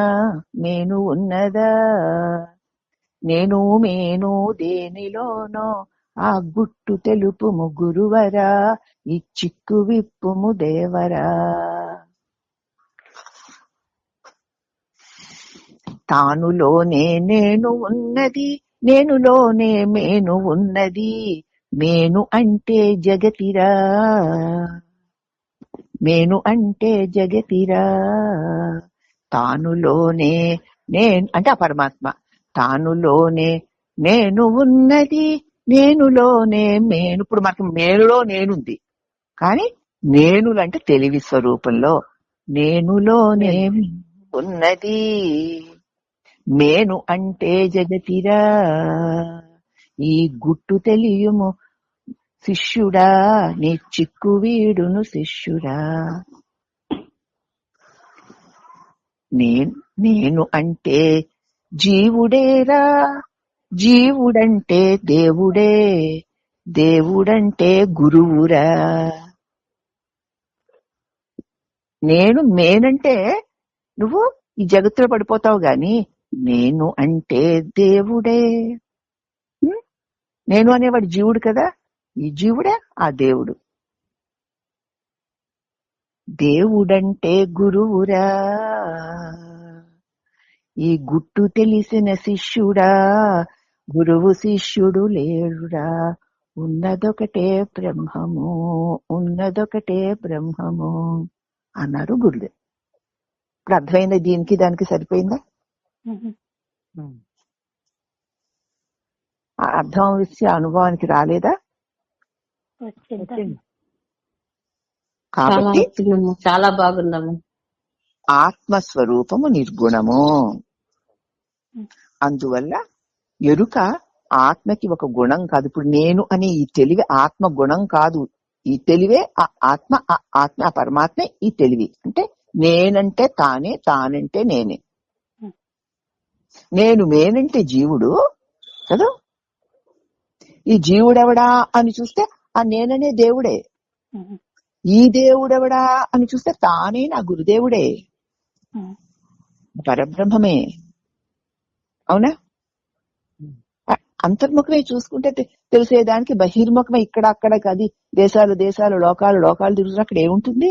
నేను ఉన్నదా, నేను మేను దేనిలోనో ఆ గుట్టు తెలుపుము గురువరా, ఈ చిక్కు విప్పుము దేవరా. తానులోనే నేను ఉన్నది, నేనులోనే మేను ఉన్నది, మేను అంటే జగతిరా, మేను అంటే జగతిరా. తానులోనే అంటే ఆ పరమాత్మ తానులోనే నేను ఉన్నది, నేనులోనే మేను. ఇప్పుడు మనకి మేనులో నేనుంది, కానీ నేనులంటే తెలివి స్వరూపంలో నేనులోనే ఉన్నది. మేను అంటే జగతిరా, ఈ గుట్టు తెలియుము శిష్యుడా, నీ చిక్కు వీడును శిష్యుడా. నేను అంటే జీవుడేరా, జీవుడంటే దేవుడే, దేవుడంటే గురువురా. మేనంటే నువ్వు ఈ జగత్తులో పడిపోతావు గాని నేను అంటే దేవుడే. నేను అనేవాడు జీవుడు కదా, ఈ జీవుడే ఆ దేవుడు. దేవుడంటే గురువురా, ఈ గుట్టు తెలిసిన శిష్యుడా, గురువు శిష్యుడు లేడురా, ఉన్నదొకటే బ్రహ్మము, ఉన్నదొకటే బ్రహ్మము అన్నారు గురుదేవ్. ఇప్పుడు అర్థమైందా? దీనికి దానికి సరిపోయిందా? అర్థం వచ్చి అనుభవానికి రాలేదా? కాబట్టి చాలా బాగుందమ్మా. ఆత్మస్వరూపము నిర్గుణము. అందువల్ల ఎరుక ఆత్మకి ఒక గుణం కాదు. ఇప్పుడు నేను అనే ఈ తెలివి ఆత్మ గుణం కాదు, ఈ తెలివే ఆత్మ. ఆత్మ పరమాత్మ ఈ తెలివి. అంటే నేనంటే తానే, తానంటే నేనే. నేనంటే జీవుడు కదా. ఈ జీవుడెవడా అని చూస్తే ఆ నేననే దేవుడే. ఈ దేవుడెవడా అని చూస్తే తానే నా గురుదేవుడే, పరబ్రహ్మమే. అవునా? అంతర్ముఖమే చూసుకుంటే తెలిసేదానికి బహిర్ముఖమే ఇక్కడ అక్కడ కాదు. దేశాలు దేశాలు, లోకాలు లోకాలు తిరుగుతున్న అక్కడ ఏముంటుంది?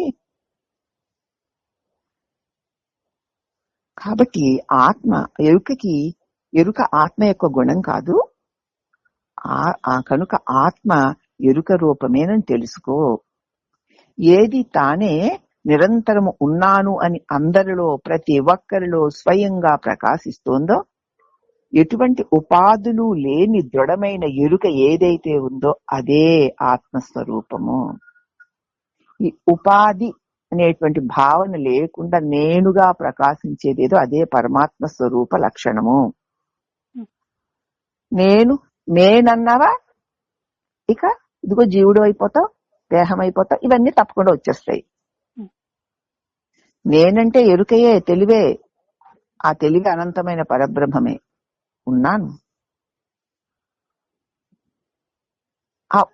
కాబట్టి ఎరుక ఆత్మ యొక్క గుణం కాదు. కనుక ఆత్మ ఎరుక రూపమేనని తెలుసుకో. ఏది తానే నిరంతరము ఉన్నాను అని అందరిలో ప్రతి ఒక్కరిలో స్వయంగా ప్రకాశిస్తోందో, ఎటువంటి ఉపాధులు లేని దృఢమైన ఎరుక ఏదైతే ఉందో అదే ఆత్మస్వరూపము. ఈ ఉపాధి అనేటువంటి భావన లేకుండా నేనుగా ప్రకాశించేదేదో అదే పరమాత్మ స్వరూప లక్షణము. నేనన్నావా ఇక ఇదిగో జీవుడు అయిపోతావు, దేహం అయిపోతావు, ఇవన్నీ తప్పకుండా వచ్చేస్తాయి. నేనంటే ఎరుకయే, తెలివే. ఆ తెలివి అనంతమైన పరబ్రహ్మమే. ఉన్నాను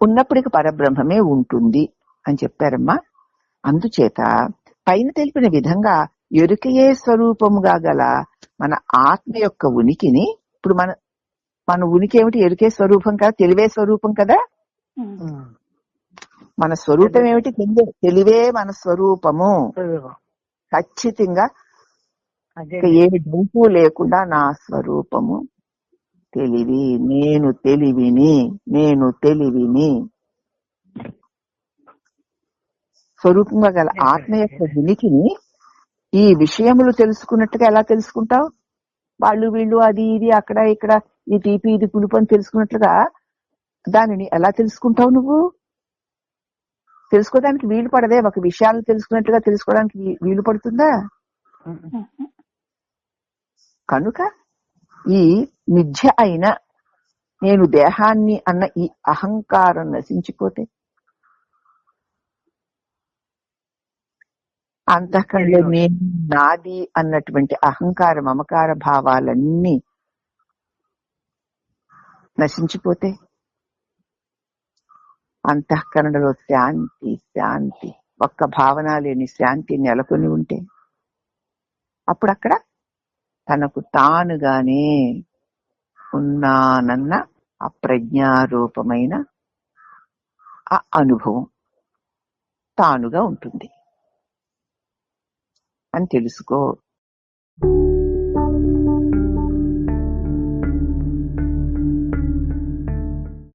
ఉన్నప్పటికి పరబ్రహ్మమే ఉంటుంది అని చెప్పారమ్మా. అందుచేత పైన తెలిపిన విధంగా ఎరుకయే స్వరూపముగా గల మన ఆత్మ యొక్క ఉనికిని, ఇప్పుడు మన ఉనికి ఏమిటి? ఎరుకే స్వరూపం కదా, తెలివే స్వరూపం కదా. మన స్వరూపం ఏమిటి? తెలివే మన స్వరూపము. ఖచ్చితంగా ఏ డౌటు లేకుండా నా స్వరూపము తెలివి. నేను తెలివిని స్వరూపంగా గల ఆత్మ యొక్క ఉనికిని ఈ విషయములు తెలుసుకున్నట్టుగా ఎలా తెలుసుకుంటావు? వాళ్ళు వీళ్ళు అది ఇది అక్కడ ఇక్కడ ఈ తీపి ఇది పులుపు అని తెలుసుకున్నట్లుగా దానిని ఎలా తెలుసుకుంటావు? నువ్వు తెలుసుకోవడానికి వీలు పడదే. ఒక విషయాలను తెలుసుకున్నట్టుగా తెలుసుకోవడానికి వీలు పడుతుందా? కనుక ఈ మిథ్య అయిన నేను దేహాన్ని అన్న ఈ అహంకారం నశించిపోతే, అంతఃకరణలో నేను నాది అన్నటువంటి అహంకార మమకార భావాలన్నీ నశించిపోతే, అంతఃకరణలో శాంతి ఒక్క భావన లేని శాంతి నెలకొని ఉంటే, అప్పుడు అక్కడ తనకు తానుగానే ఉన్నానన్న అప్రజ్ఞారూపమైన ఆ అనుభవం తానుగా ఉంటుంది అని తెలుసుకో.